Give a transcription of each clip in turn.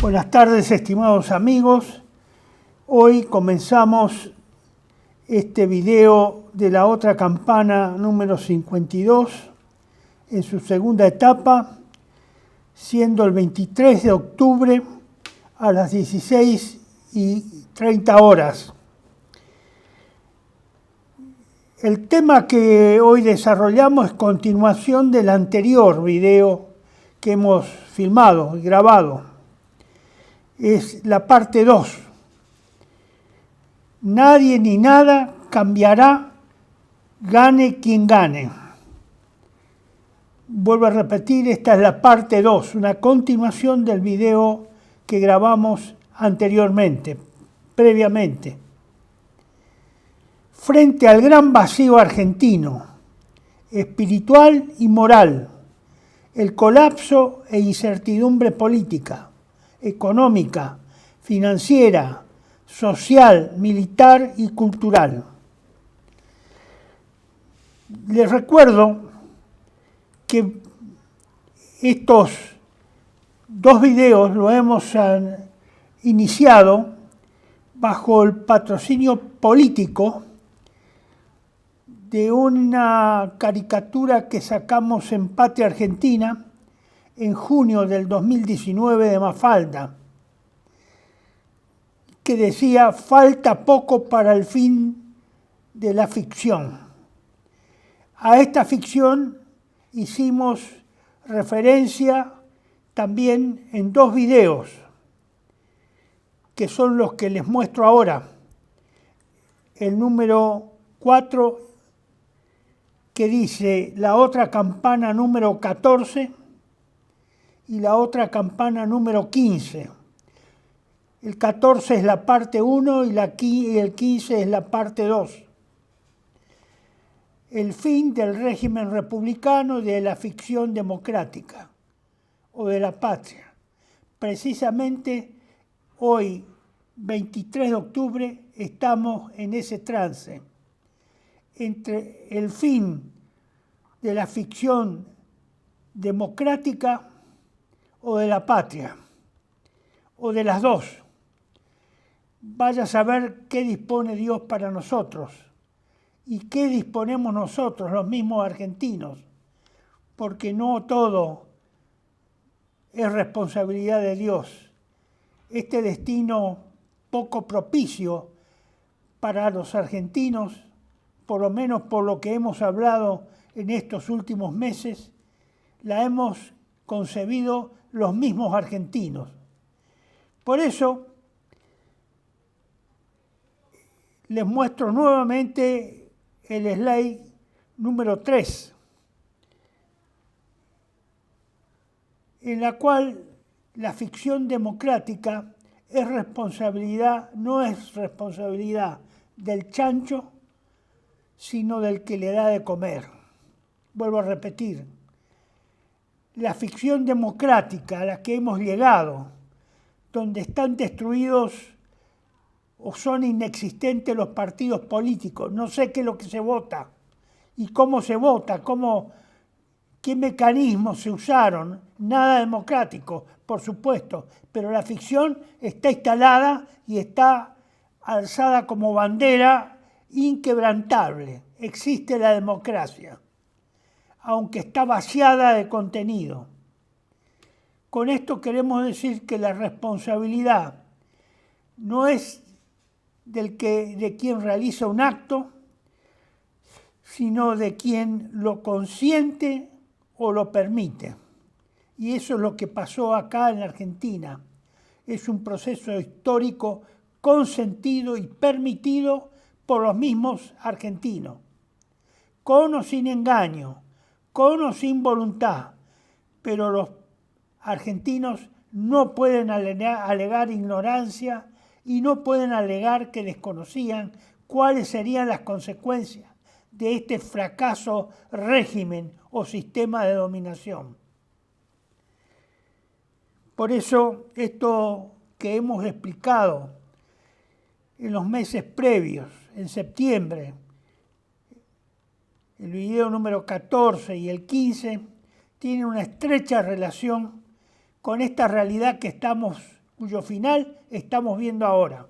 Buenas tardes, estimados amigos. Hoy comenzamos este video de la otra campana número 52 en su segunda etapa, siendo el 23 de octubre a las 16:30 horas. El tema que hoy desarrollamos es continuación del anterior video que hemos filmado y grabado. Es la parte 2. Nadie ni nada cambiará, gane quien gane. Vuelvo a repetir, esta es la parte 2, una continuación del video que grabamos anteriormente, previamente. Frente al gran vacío argentino, espiritual y moral, el colapso e incertidumbre política, económica, financiera, social, militar y cultural. Les recuerdo que estos dos videos los hemos iniciado bajo el patrocinio político de una caricatura que sacamos en Patria Argentina en junio del 2019 de Mafalda, que decía: falta poco para el fin de la ficción. A esta ficción hicimos referencia también en dos videos, que son los que les muestro ahora. El número 4, que dice la otra campana número 14, y la otra campana número 15. El 14 es la parte 1 y el 15 es la parte 2. El fin del régimen republicano, de la ficción democrática o de la patria. Precisamente hoy, 23 de octubre, estamos en ese trance entre el fin de la ficción democrática o de la patria, o de las dos. Vaya a saber qué dispone Dios para nosotros y qué disponemos nosotros, los mismos argentinos, porque no todo es responsabilidad de Dios. Este destino poco propicio para los argentinos, por lo menos por lo que hemos hablado en estos últimos meses, la hemos concebido los mismos argentinos. Por eso les muestro nuevamente el slide número 3, en la cual la ficción democrática no es responsabilidad del chancho, sino del que le da de comer. Vuelvo a repetir, la ficción democrática a la que hemos llegado, donde están destruidos o son inexistentes los partidos políticos, no sé qué es lo que se vota y cómo se vota, qué mecanismos se usaron, nada democrático, por supuesto, pero la ficción está instalada y está alzada como bandera inquebrantable. Existe la democracia, aunque está vaciada de contenido. Con esto queremos decir que la responsabilidad no es de quien realiza un acto, sino de quien lo consiente o lo permite. Y eso es lo que pasó acá en la Argentina. Es un proceso histórico consentido y permitido por los mismos argentinos, con o sin engaño, con o sin voluntad, pero los argentinos no pueden alegar ignorancia y no pueden alegar que desconocían cuáles serían las consecuencias de este fracaso régimen o sistema de dominación. Por eso, esto que hemos explicado en los meses previos, en septiembre, el video número 14 y el 15, tienen una estrecha relación con esta realidad que estamos cuyo final estamos viendo ahora.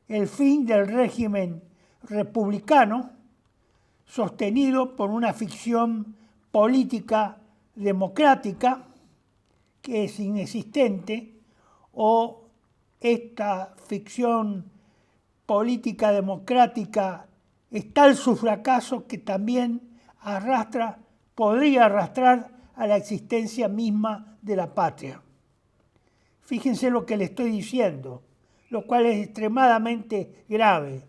El fin del régimen republicano, sostenido por una ficción política democrática que es inexistente, o esta ficción política democrática es tal su fracaso que también podría arrastrar a la existencia misma de la patria. Fíjense lo que le estoy diciendo, lo cual es extremadamente grave.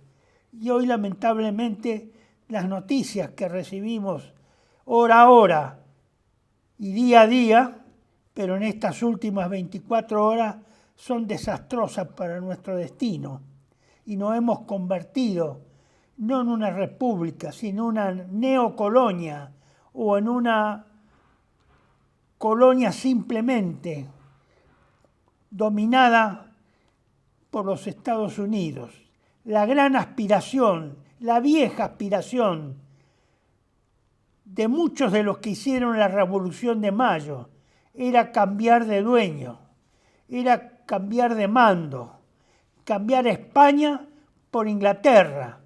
Y hoy, lamentablemente, las noticias que recibimos hora a hora y día a día, pero en estas últimas 24 horas, son desastrosas para nuestro destino. Y nos hemos convertido no en una república, sino en una neocolonia o en una colonia simplemente dominada por los Estados Unidos. La gran aspiración, la vieja aspiración de muchos de los que hicieron la Revolución de Mayo era cambiar de dueño, era cambiar de mando, cambiar España por Inglaterra.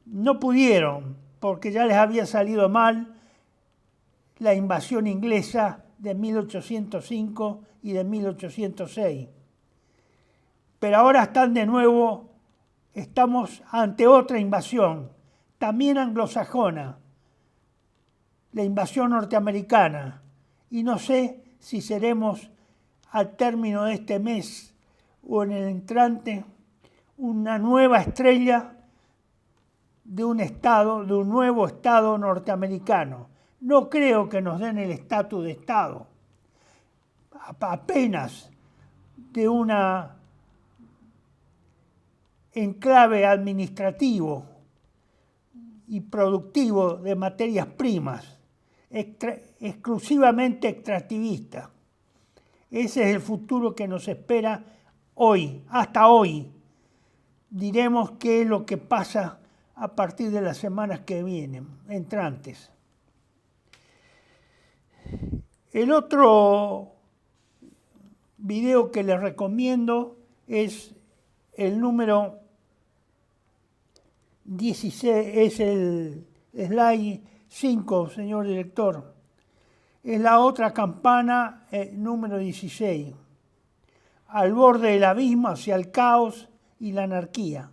No pudieron, porque ya les había salido mal la invasión inglesa de 1805 y de 1806. Pero ahora estamos ante otra invasión, también anglosajona, la invasión norteamericana. Y no sé si seremos al término de este mes o en el entrante una nueva estrella de un nuevo estado norteamericano. No creo que nos den el estatus de estado, apenas de una enclave administrativo y productivo de materias primas, exclusivamente extractivista. Ese es el futuro que nos espera hoy, hasta hoy. Diremos qué es lo que pasa a partir de las semanas que vienen, entrantes. El otro video que les recomiendo es el número 16, es el slide 5, señor director. Es la otra campana, número 16. Al borde del abismo hacia el caos y la anarquía.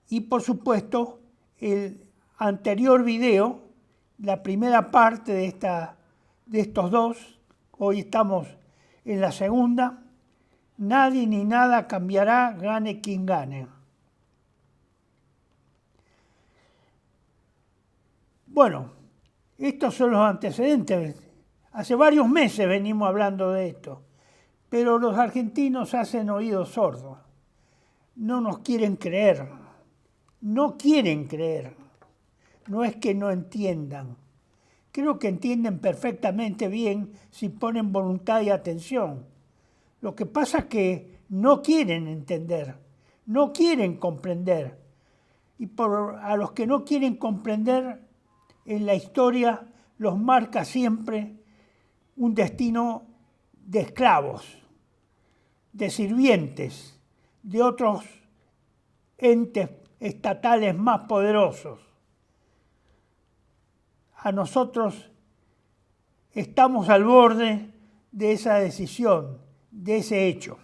Y por supuesto, el anterior video, la primera parte de estos dos, hoy estamos en la segunda, nadie ni nada cambiará, gane quien gane. Bueno, estos son los antecedentes. Hace varios meses venimos hablando de esto, pero los argentinos hacen oídos sordos. No nos quieren creer. No quieren creer. No es que no entiendan. Creo que entienden perfectamente bien si ponen voluntad y atención. Lo que pasa es que no quieren entender, no quieren comprender. Y a los que no quieren comprender, en la historia los marca siempre un destino de esclavos, de sirvientes, de otros entes estatales más poderosos. A nosotros estamos al borde de esa decisión, de ese hecho.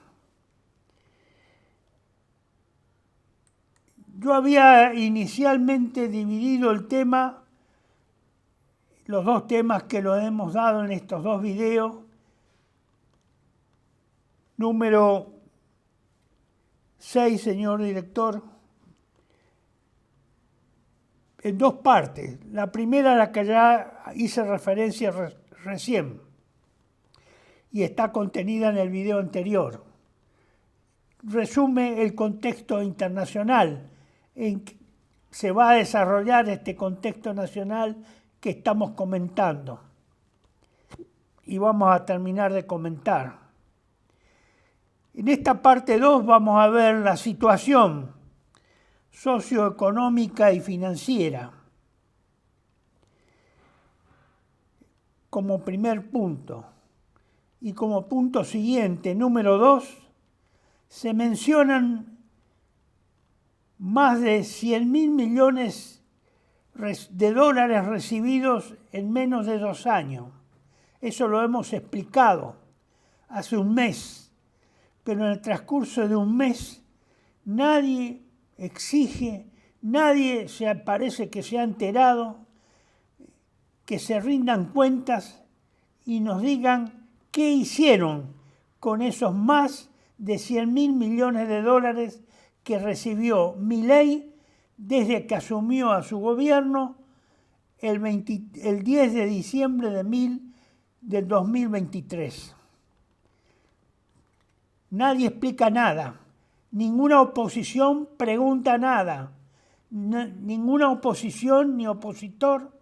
Yo había inicialmente dividido el tema, los dos temas que lo hemos dado en estos dos videos, número 6, señor director, en dos partes. La primera a la que ya hice referencia recién y está contenida en el video anterior. Resume el contexto internacional en que se va a desarrollar este contexto nacional que estamos comentando. Y vamos a terminar de comentar. En esta parte 2 vamos a ver la situación socioeconómica y financiera como primer punto. Y como punto siguiente, número 2, se mencionan más de 100.000 millones de dólares recibidos en menos de 2 años. Eso lo hemos explicado hace un mes, pero en el transcurso de un mes nadie exige, nadie parece que se ha enterado, que se rindan cuentas y nos digan qué hicieron con esos más de 100.000 millones de dólares que recibió Milei desde que asumió a su gobierno el 10 de diciembre del 2023. Nadie explica nada, ninguna oposición pregunta nada, ninguna oposición ni opositor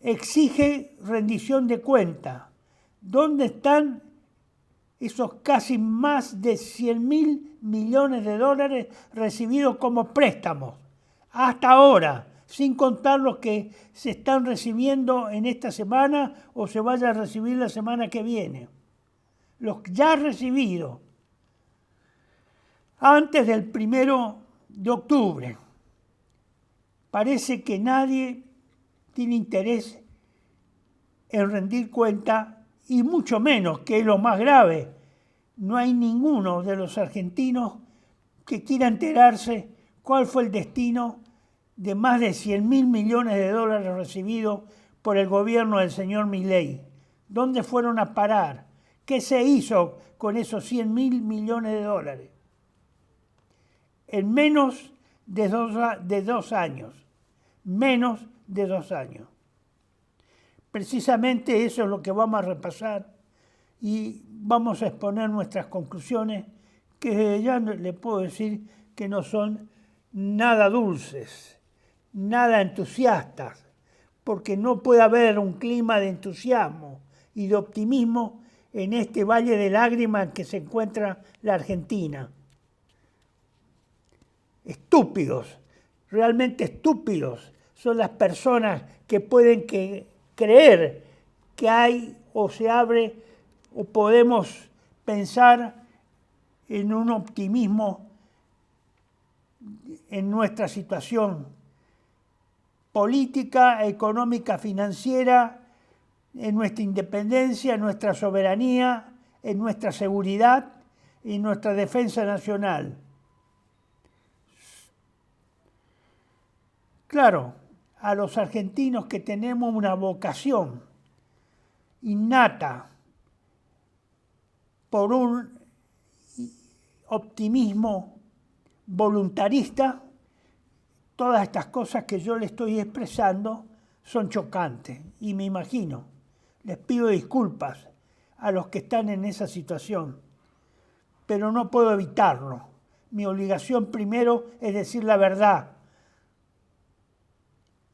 exige rendición de cuenta. ¿Dónde están esos casi más de 100.000 millones de dólares recibidos como préstamos hasta ahora, sin contar los que se están recibiendo en esta semana o se vaya a recibir la semana que viene? Los ya recibidos antes del 1 de octubre. Parece que nadie tiene interés en rendir cuenta, y mucho menos, que es lo más grave, no hay ninguno de los argentinos que quiera enterarse cuál fue el destino de más de 100.000 millones de dólares recibidos por el gobierno del señor Milei. ¿Dónde fueron a parar? ¿Qué se hizo con esos 100.000 millones de dólares? En menos de dos años. Menos de 2 años. Precisamente eso es lo que vamos a repasar y vamos a exponer nuestras conclusiones, que ya le puedo decir que no son nada dulces, nada entusiastas, porque no puede haber un clima de entusiasmo y de optimismo en este valle de lágrimas en que se encuentra la Argentina. Estúpidos, realmente estúpidos son las personas que pueden creer que hay o se abre o podemos pensar en un optimismo en nuestra situación política, económica, financiera, en nuestra independencia, en nuestra soberanía, en nuestra seguridad y en nuestra defensa nacional. Claro, a los argentinos que tenemos una vocación innata por un optimismo voluntarista, todas estas cosas que yo le estoy expresando son chocantes y me imagino, les pido disculpas a los que están en esa situación, pero no puedo evitarlo. Mi obligación primero es decir la verdad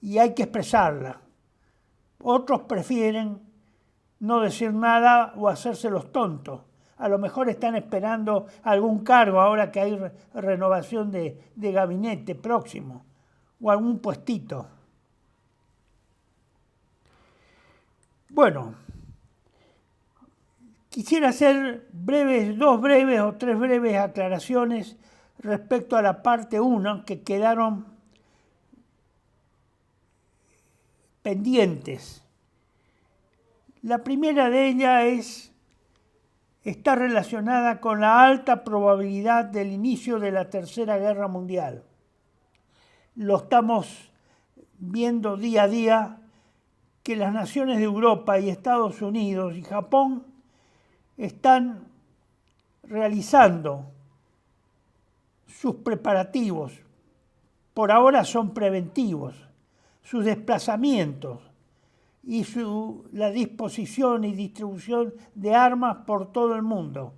y hay que expresarla. Otros prefieren no decir nada o hacerse los tontos. A lo mejor están esperando algún cargo ahora que hay renovación de gabinete próximo o algún puestito. Bueno, quisiera hacer dos breves o 3 breves aclaraciones respecto a la parte 1 que quedaron pendientes. La primera de ellas está relacionada con la alta probabilidad del inicio de la Tercera Guerra Mundial. Lo estamos viendo día a día, que las naciones de Europa y Estados Unidos y Japón están realizando sus preparativos. Por ahora son preventivos, sus desplazamientos y la disposición y distribución de armas por todo el mundo,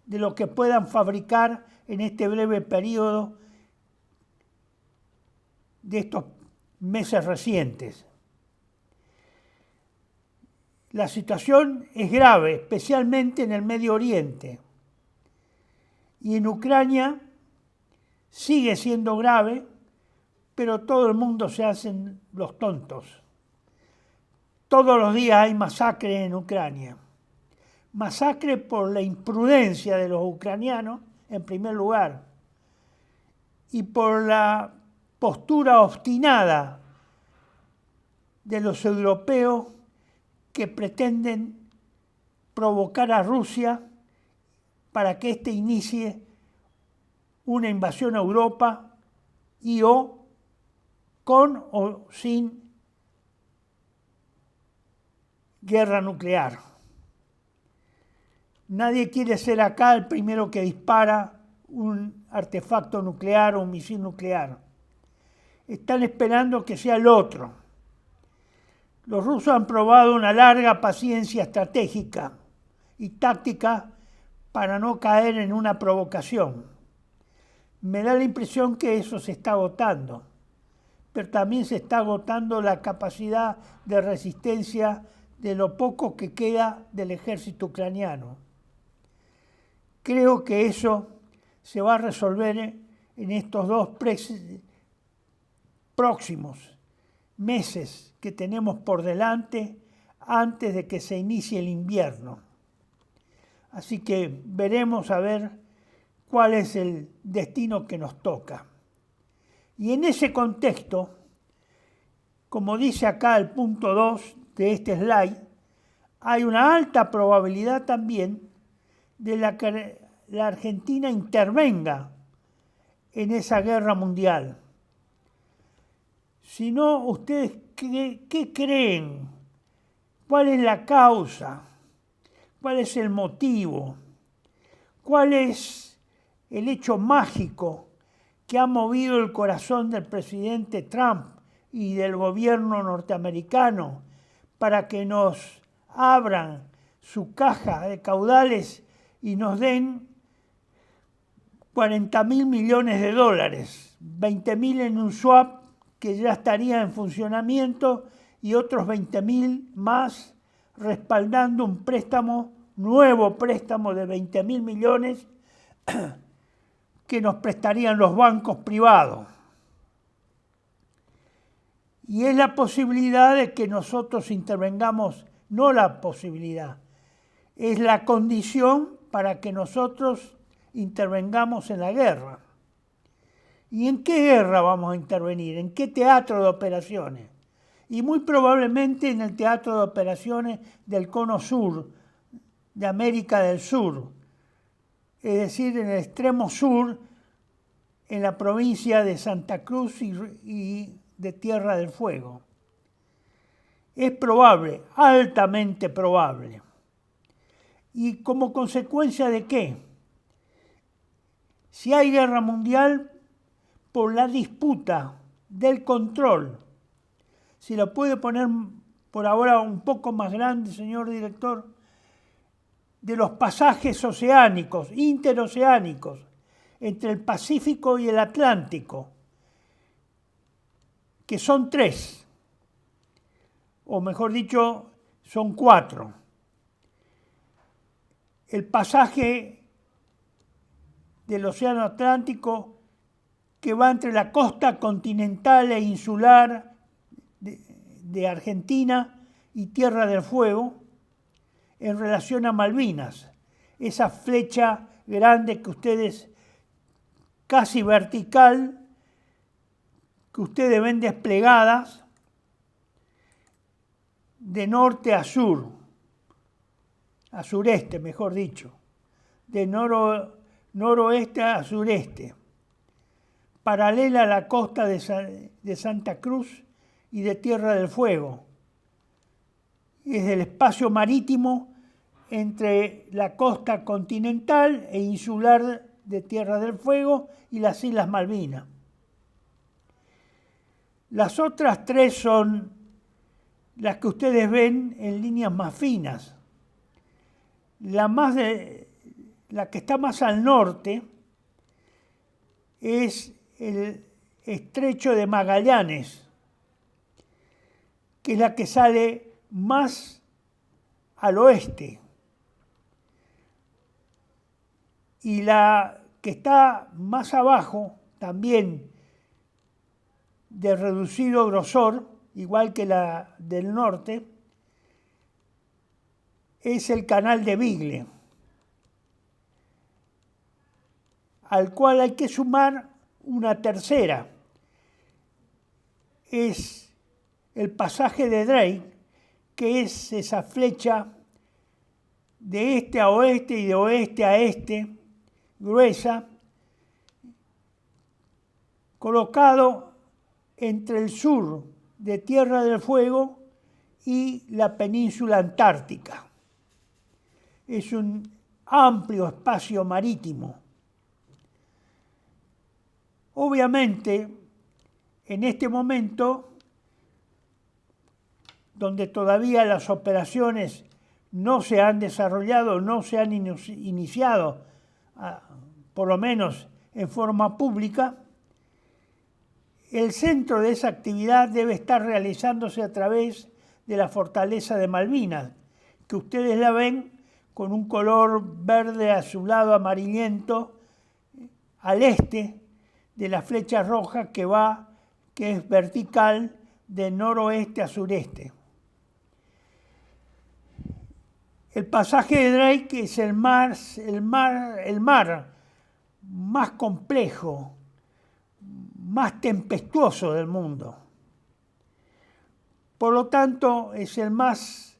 de lo que puedan fabricar en este breve periodo de estos meses recientes. La situación es grave, especialmente en el Medio Oriente. Y en Ucrania sigue siendo grave, pero todo el mundo se hacen los tontos. Todos los días hay masacres en Ucrania. Masacre por la imprudencia de los ucranianos, en primer lugar, y por la postura obstinada de los europeos que pretenden provocar a Rusia para que éste inicie una invasión a Europa y o con o sin guerra nuclear. Nadie quiere ser acá el primero que dispara un artefacto nuclear o un misil nuclear. Están esperando que sea el otro. Los rusos han probado una larga paciencia estratégica y táctica para no caer en una provocación. Me da la impresión que eso se está agotando, pero también se está agotando la capacidad de resistencia de lo poco que queda del ejército ucraniano. Creo que eso se va a resolver en estos dos próximos meses que tenemos por delante antes de que se inicie el invierno. Así que veremos a ver cuál es el destino que nos toca. Y en ese contexto, como dice acá el punto 2 de este slide, hay una alta probabilidad también de que la Argentina intervenga en esa guerra mundial. Si no, ¿ustedes qué creen? ¿Cuál es la causa? ¿Cuál es el motivo? ¿Cuál es el hecho mágico que ha movido el corazón del presidente Trump y del gobierno norteamericano para que nos abran su caja de caudales y nos den 40.000 millones de dólares, 20.000 en un swap que ya estaría en funcionamiento y otros 20.000 más respaldando un nuevo préstamo de 20.000 millones que nos prestarían los bancos privados? Y es la posibilidad de que nosotros intervengamos, no la posibilidad, es la condición para que nosotros intervengamos en la guerra. ¿Y en qué guerra vamos a intervenir? ¿En qué teatro de operaciones? Y muy probablemente en el teatro de operaciones del cono sur, de América del Sur, es decir, en el extremo sur, en la provincia de Santa Cruz y de Tierra del Fuego. Es probable, altamente probable. ¿Y como consecuencia de qué? Si hay guerra mundial, por la disputa del control. Si lo puede poner por ahora un poco más grande, señor director, de los pasajes oceánicos, interoceánicos, entre el Pacífico y el Atlántico, que son 3, o mejor dicho, son 4. El pasaje del Océano Atlántico que va entre la costa continental e insular de Argentina y Tierra del Fuego en relación a Malvinas. Esa flecha grande que ustedes, casi vertical, que ustedes ven desplegadas de norte a sur, a sureste, mejor dicho, de noroeste a sureste, paralela a la costa de Santa Cruz y de Tierra del Fuego. Es el espacio marítimo entre la costa continental e insular de Tierra del Fuego y las Islas Malvinas. Las otras 3 son las que ustedes ven en líneas más finas. La que está más al norte es el Estrecho de Magallanes, que es la que sale más al oeste. Y la que está más abajo, también de reducido grosor, igual que la del norte, es el canal de Beagle, al cual hay que sumar una tercera. Es el pasaje de Drake, que es esa flecha de este a oeste y de oeste a este, gruesa, colocado entre el sur de Tierra del Fuego y la península antártica. Es un amplio espacio marítimo. Obviamente, en este momento, donde todavía las operaciones no se han desarrollado, no se han iniciado, por lo menos en forma pública, el centro de esa actividad debe estar realizándose a través de la fortaleza de Malvinas, que ustedes la ven con un color verde azulado amarillento al este de la flecha roja que es vertical de noroeste a sureste. El pasaje de Drake es el mar más complejo, más tempestuoso del mundo. Por lo tanto, es el más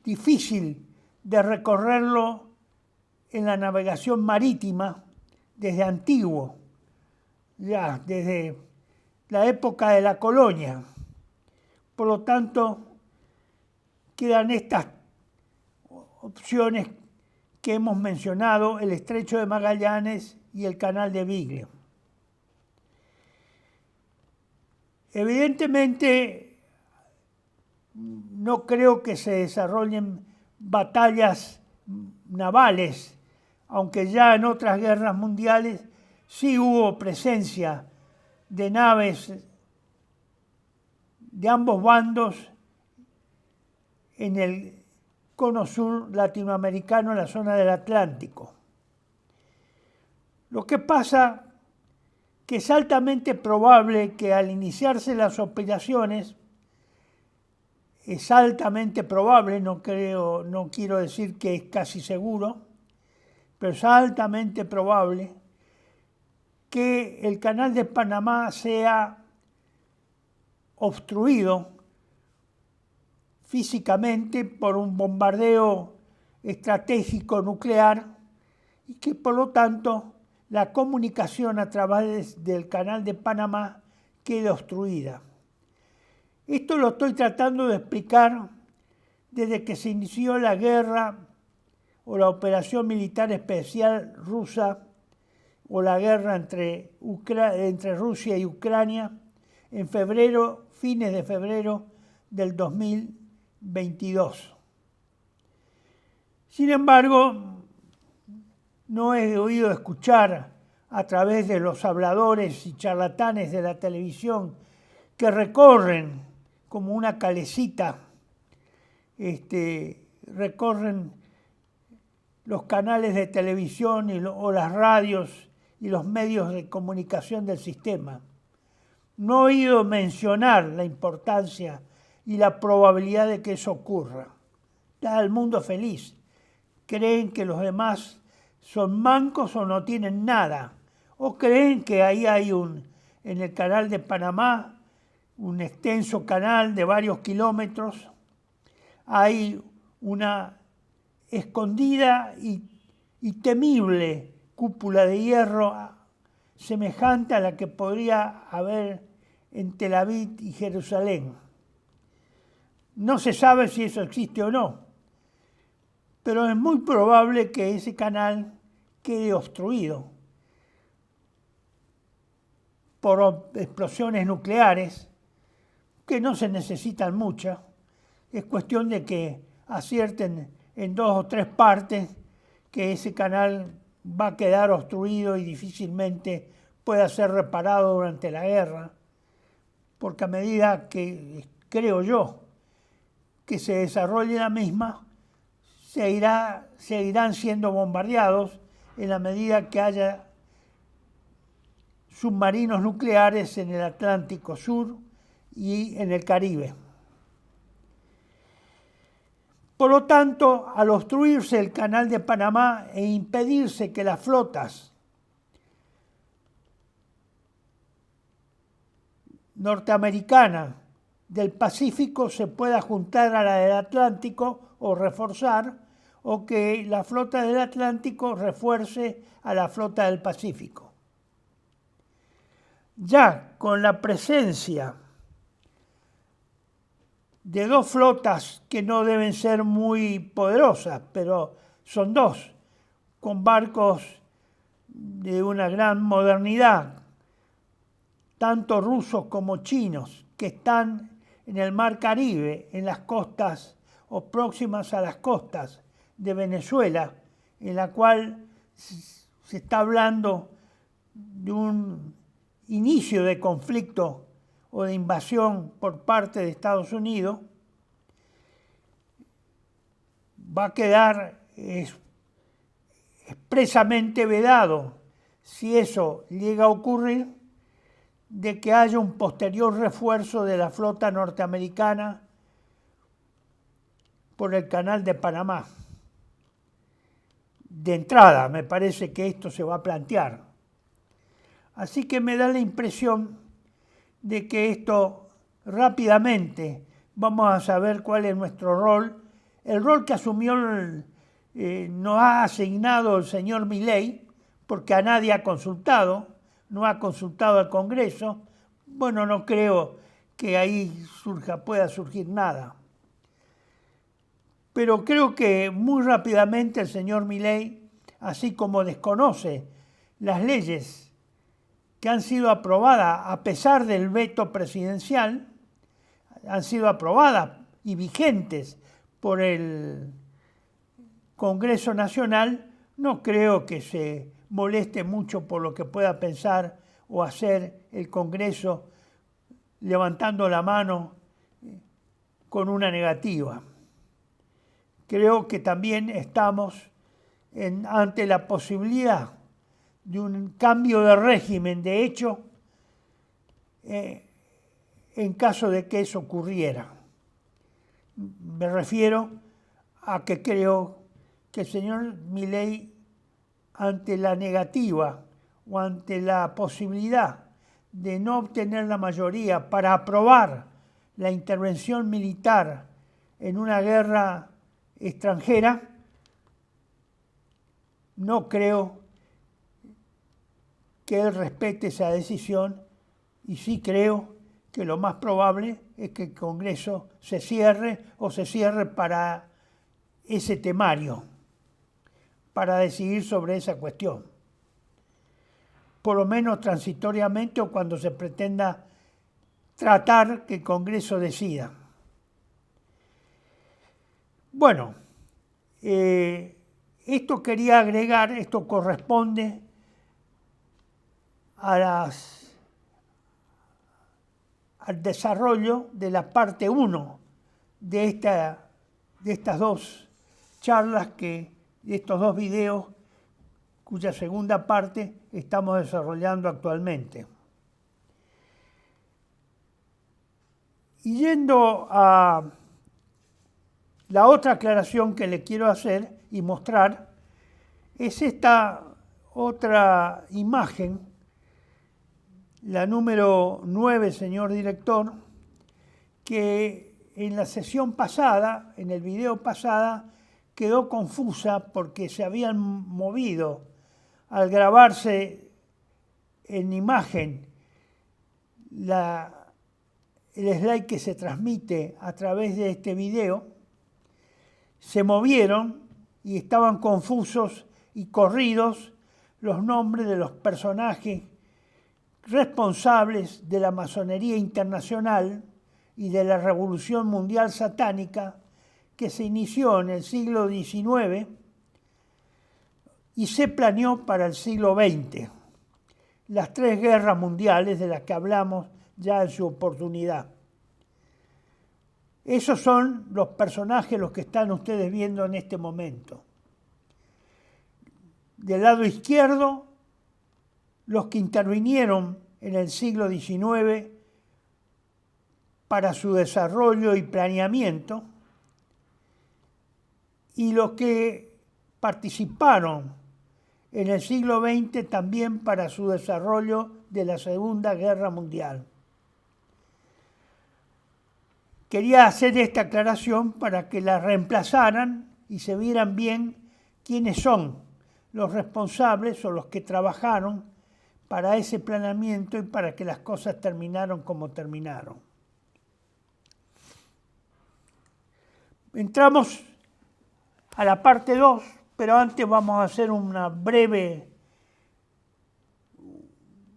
difícil de recorrerlo en la navegación marítima desde antiguo, ya desde la época de la colonia. Por lo tanto, quedan estas opciones que hemos mencionado, el Estrecho de Magallanes y el Canal de Beagle. Evidentemente, no creo que se desarrollen batallas navales, aunque ya en otras guerras mundiales sí hubo presencia de naves de ambos bandos en el cono sur latinoamericano, en la zona del Atlántico. Lo que pasa que es altamente probable que al iniciarse las operaciones, es altamente probable, no quiero decir que es casi seguro, pero es altamente probable que el Canal de Panamá sea obstruido físicamente por un bombardeo estratégico nuclear y que por lo tanto la comunicación a través del Canal de Panamá quede obstruida. Esto lo estoy tratando de explicar desde que se inició la guerra o la operación militar especial rusa o la guerra entre Rusia y Ucrania en febrero, fines de febrero del 2022. Sin embargo, no he oído escuchar a través de los habladores y charlatanes de la televisión que recorren como una calecita, recorren los canales de televisión o las radios y los medios de comunicación del sistema. No he oído mencionar la importancia y la probabilidad de que eso ocurra. Está el mundo feliz. Creen que los demás son mancos o no tienen nada. O creen que ahí hay en el Canal de Panamá, un extenso canal de varios kilómetros, hay una escondida y temible cúpula de hierro semejante a la que podría haber en Tel Aviv y Jerusalén. No se sabe si eso existe o no, pero es muy probable que ese canal quede obstruido por explosiones nucleares, que no se necesitan muchas. Es cuestión de que acierten en 2 o 3 partes que ese canal va a quedar obstruido y difícilmente pueda ser reparado durante la guerra, porque a medida que, creo yo, que se desarrolle la misma, seguirán siendo bombardeados en la medida que haya submarinos nucleares en el Atlántico Sur y en el Caribe. Por lo tanto, al obstruirse el canal de Panamá e impedirse que las flotas norteamericana del Pacífico se pueda juntar a la del Atlántico o reforzar, o que la flota del Atlántico refuerce a la flota del Pacífico. Ya con la presencia de dos flotas que no deben ser muy poderosas, pero son dos, con barcos de una gran modernidad, tanto rusos como chinos, que están en el Mar Caribe, en las costas o próximas a las costas de Venezuela, en la cual se está hablando de un inicio de conflicto o de invasión por parte de Estados Unidos, va a quedar expresamente vedado, si eso llega a ocurrir, de que haya un posterior refuerzo de la flota norteamericana por el canal de Panamá. De entrada, me parece que esto se va a plantear. Así que me da la impresión de que esto rápidamente vamos a saber cuál es nuestro rol. El rol que asumió nos ha asignado el señor Milei, porque a nadie ha consultado, no ha consultado al Congreso. Bueno, no creo que ahí pueda surgir nada. Pero creo que muy rápidamente el señor Milei, así como desconoce las leyes que han sido aprobadas a pesar del veto presidencial, han sido aprobadas y vigentes por el Congreso Nacional, no creo que se moleste mucho por lo que pueda pensar o hacer el Congreso levantando la mano con una negativa. Creo que también estamos ante la posibilidad de un cambio de régimen, de hecho, en caso de que eso ocurriera. Me refiero a que creo que el señor Milei, ante la negativa o ante la posibilidad de no obtener la mayoría para aprobar la intervención militar en una guerra extranjera, no creo que él respete esa decisión, y sí creo que lo más probable es que el Congreso se cierre o se cierre para ese temario, para decidir sobre esa cuestión, por lo menos transitoriamente o cuando se pretenda tratar que el Congreso decida. Bueno, esto quería agregar, esto corresponde al desarrollo de la parte 1 de estas dos charlas, de estos dos videos, cuya segunda parte estamos desarrollando actualmente. Y yendo a la otra aclaración que le quiero hacer y mostrar, es esta otra imagen, la número 9, señor director, que en la sesión pasada, en el video pasada, quedó confusa porque se habían movido al grabarse en imagen el slide que se transmite a través de este video, se movieron y estaban confusos y corridos los nombres de los personajes responsables de la masonería internacional y de la revolución mundial satánica que se inició en el siglo XIX y se planeó para el siglo XX. Las tres guerras mundiales de las que hablamos ya en su oportunidad. Esos son los personajes los que están ustedes viendo en este momento. Del lado izquierdo, los que intervinieron en el siglo XIX para su desarrollo y planeamiento. y los que participaron en el siglo XX también para su desarrollo de la Segunda Guerra Mundial. Quería hacer esta aclaración para que la reemplazaran y se vieran bien quiénes son los responsables o los que trabajaron para ese planeamiento y para que las cosas terminaron como terminaron. Entramos a la parte 2, pero antes vamos a hacer una breve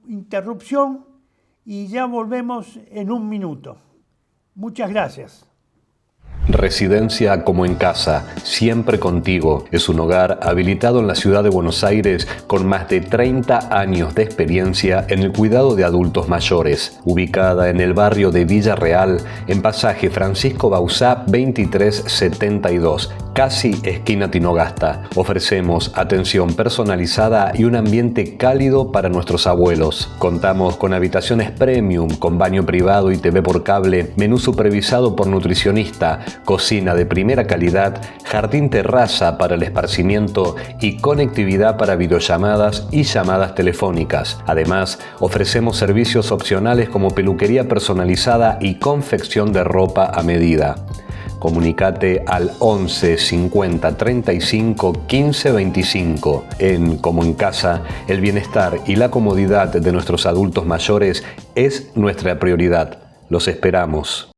interrupción y ya volvemos en un minuto. Muchas gracias. Residencia como en casa, siempre contigo. Es un hogar habilitado en la ciudad de Buenos Aires con más de 30 años de experiencia en el cuidado de adultos mayores. Ubicada en el barrio de Villa Real, en pasaje Francisco Bauzá 2372, casi esquina Tinogasta. Ofrecemos atención personalizada y un ambiente cálido para nuestros abuelos. Contamos con habitaciones premium, con baño privado y TV por cable, menú supervisado por nutricionista, cocina de primera calidad, jardín terraza para el esparcimiento y conectividad para videollamadas y llamadas telefónicas. Además, ofrecemos servicios opcionales como peluquería personalizada y confección de ropa a medida. Comunicate al 11 50 35 15 25. En Como en Casa, el bienestar y la comodidad de nuestros adultos mayores es nuestra prioridad. Los esperamos.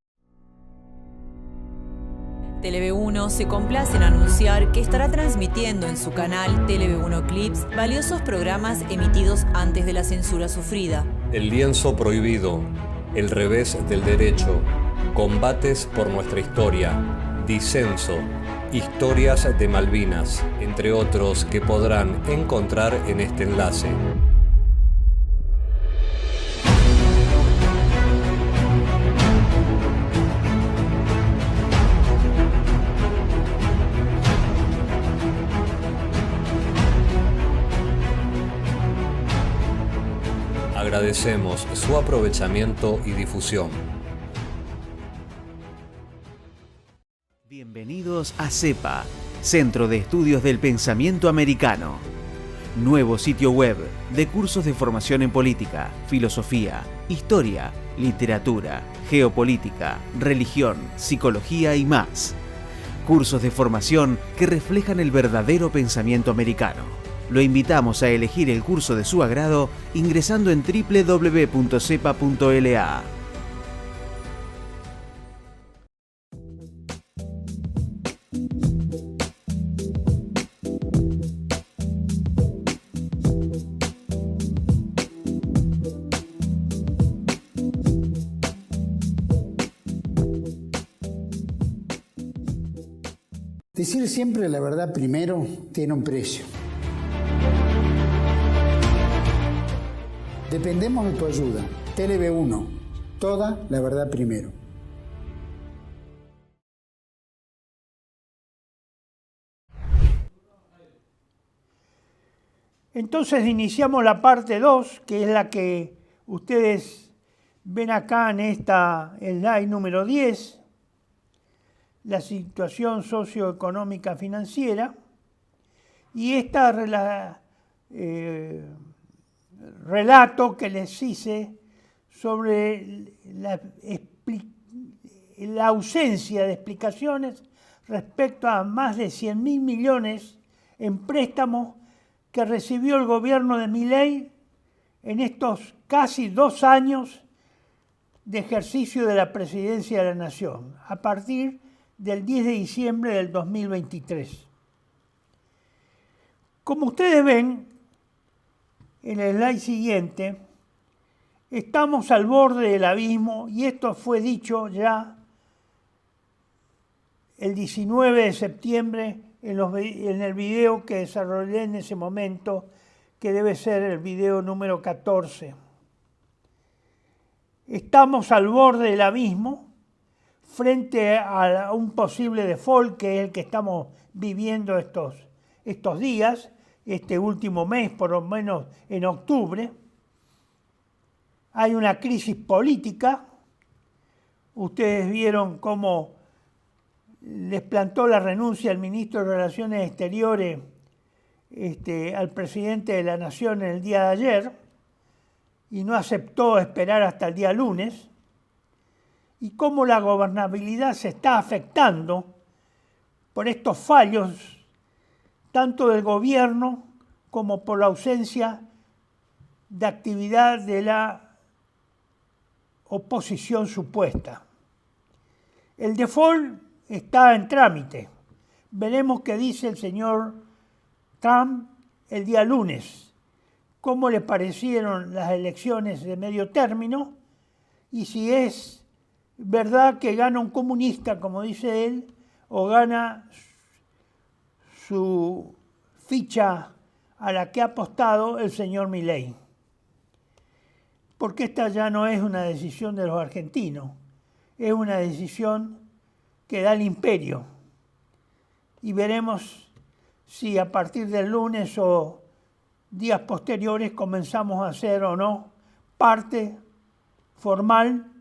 TLV1 se complace en anunciar que estará transmitiendo en su canal TLV1 Clips valiosos programas emitidos antes de la censura sufrida. El lienzo prohibido, El revés del derecho, Combates por nuestra historia, Disenso, Historias de Malvinas, entre otros que podrán encontrar en este enlace. Agradecemos su aprovechamiento y difusión. Bienvenidos a CEPA, Centro de Estudios del Pensamiento Americano. Nuevo sitio web de cursos de formación en política, filosofía, historia, literatura, geopolítica, religión, psicología y más. Cursos de formación que reflejan el verdadero pensamiento americano. Lo invitamos a elegir el curso de su agrado ingresando en www.cepa.la. Decir siempre la verdad primero tiene un precio. Dependemos de tu ayuda. TLV1, toda la verdad primero. Entonces iniciamos la parte 2, que es la que ustedes ven acá en esta slide número 10, la situación socioeconómica financiera, y esta relato que les hice sobre la ausencia de explicaciones respecto a más de 100.000 millones en préstamos que recibió el gobierno de Milei en estos casi 2 años de ejercicio de la presidencia de la Nación, a partir del 10 de diciembre del 2023. Como ustedes ven, en el slide siguiente, estamos al borde del abismo, y esto fue dicho ya el 19 de septiembre en el video que desarrollé en ese momento, que debe ser el video número 14. Estamos al borde del abismo, frente a un posible default, que es el que estamos viviendo estos días, este último mes, por lo menos en octubre. Hay una crisis política. Ustedes vieron cómo les plantó la renuncia al ministro de Relaciones Exteriores al presidente de la Nación en el día de ayer y no aceptó esperar hasta el día lunes, y cómo la gobernabilidad se está afectando por estos fallos tanto del gobierno como por la ausencia de actividad de la oposición supuesta. El default está en trámite. Veremos qué dice el señor Trump el día lunes, cómo le parecieron las elecciones de medio término y si es verdad que gana un comunista, como dice él, o gana su ficha a la que ha apostado el señor Milei. Porque esta ya no es una decisión de los argentinos, es una decisión que da el imperio. Y veremos si a partir del lunes o días posteriores comenzamos a ser o no parte formal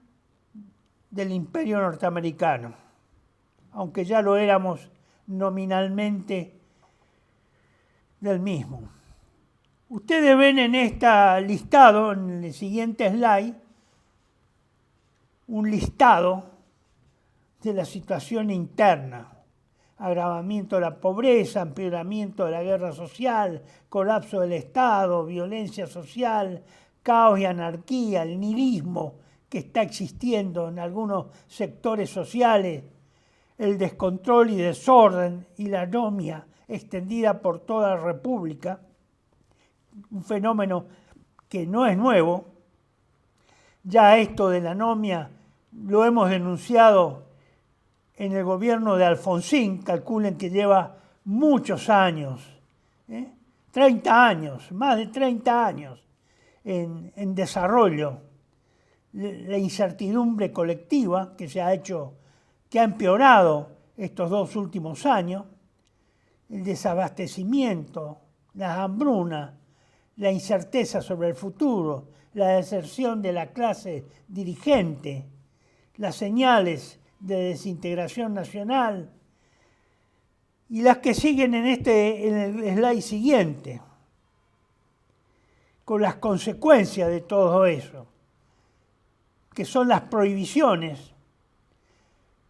del imperio norteamericano, aunque ya lo éramos nominalmente del mismo. Ustedes ven en este listado, en el siguiente slide, un listado de la situación interna: agravamiento de la pobreza, empeoramiento de la guerra social, colapso del Estado, violencia social, caos y anarquía, el nihilismo que está existiendo en algunos sectores sociales, el descontrol y desorden y la anomia extendida por toda la República, un fenómeno que no es nuevo. Ya esto de la anomia lo hemos denunciado en el gobierno de Alfonsín, calculen que lleva muchos años, 30 años, más de 30 años en desarrollo. La incertidumbre colectiva que ha empeorado estos 2 últimos años, el desabastecimiento, las hambrunas, la incerteza sobre el futuro, la deserción de la clase dirigente, las señales de desintegración nacional y las que siguen en el slide siguiente, con las consecuencias de todo eso, que son las prohibiciones,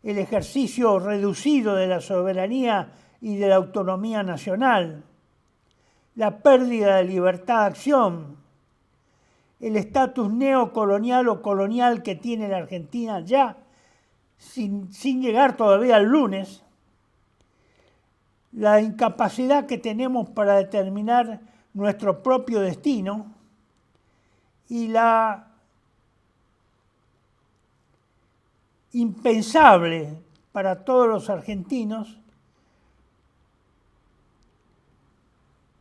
el ejercicio reducido de la soberanía y de la autonomía nacional, la pérdida de libertad de acción, el estatus neocolonial o colonial que tiene la Argentina ya, sin llegar todavía al lunes, la incapacidad que tenemos para determinar nuestro propio destino y la impensable para todos los argentinos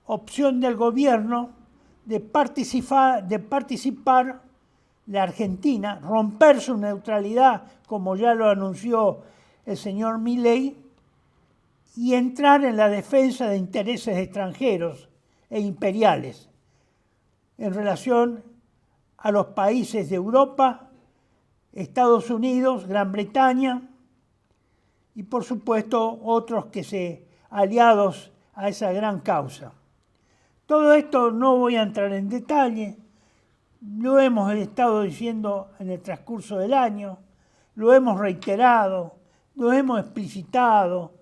opción del gobierno de participar la Argentina, romper su neutralidad, como ya lo anunció el señor Milei, y entrar en la defensa de intereses extranjeros e imperiales en relación a los países de Europa, Estados Unidos, Gran Bretaña y por supuesto otros aliados a esa gran causa. Todo esto no voy a entrar en detalle, lo hemos estado diciendo en el transcurso del año, lo hemos reiterado, lo hemos explicitado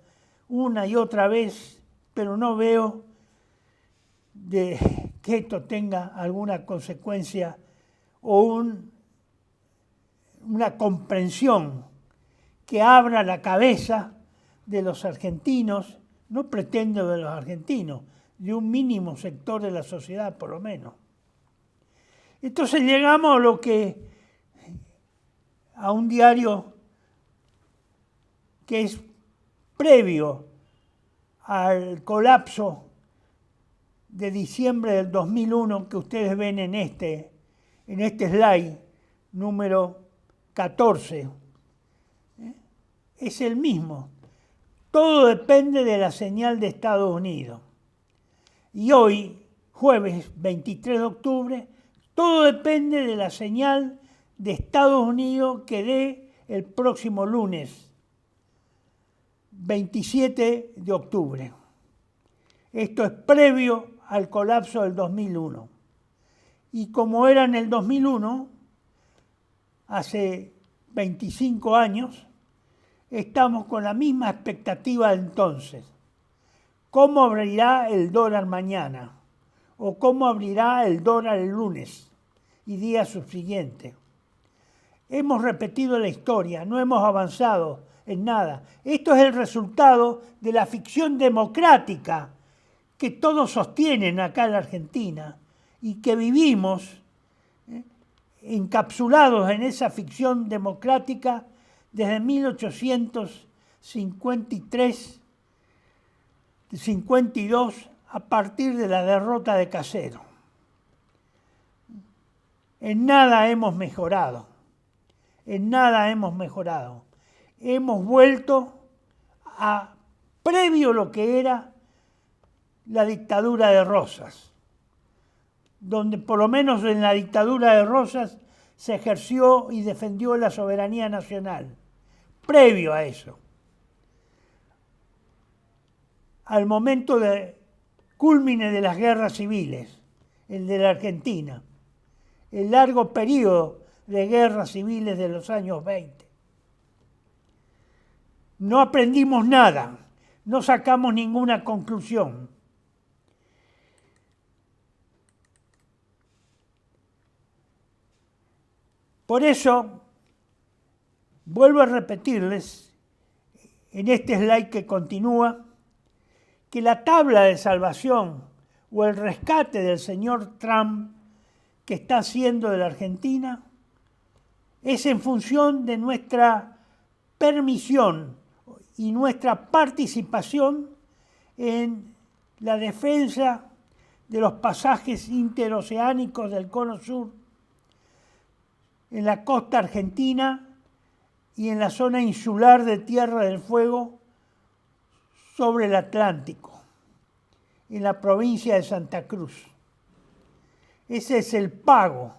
una y otra vez, pero no veo que esto tenga alguna consecuencia o una comprensión que abra la cabeza de los argentinos, no pretendo de los argentinos, de un mínimo sector de la sociedad por lo menos. Entonces llegamos a un diario que es previo al colapso de diciembre del 2001 que ustedes ven en este slide número 14. Es el mismo. Todo depende de la señal de Estados Unidos. Y hoy, jueves 23 de octubre, todo depende de la señal de Estados Unidos que dé el próximo lunes. 27 de octubre. Esto es previo al colapso del 2001. Y como era en el 2001, hace 25 años, estamos con la misma expectativa de entonces. ¿Cómo abrirá el dólar mañana? ¿O cómo abrirá el dólar el lunes y días subsiguientes? Hemos repetido la historia, no hemos avanzado en nada. Esto es el resultado de la ficción democrática que todos sostienen acá en la Argentina y que vivimos encapsulados en esa ficción democrática desde 1853-52 a partir de la derrota de Caseros. En nada hemos mejorado, en nada hemos mejorado. Hemos vuelto a previo lo que era la dictadura de Rosas, donde por lo menos en la dictadura de Rosas se ejerció y defendió la soberanía nacional. Previo a eso, al momento de cúlmine de las guerras civiles, el de la Argentina, el largo periodo de guerras civiles de los años 20. No aprendimos nada, no sacamos ninguna conclusión. Por eso, vuelvo a repetirles, en este slide que continúa, que la tabla de salvación o el rescate del señor Trump que está haciendo de la Argentina es en función de nuestra permisión y nuestra participación en la defensa de los pasajes interoceánicos del Cono Sur, en la costa argentina y en la zona insular de Tierra del Fuego sobre el Atlántico, en la provincia de Santa Cruz. Ese es el pago,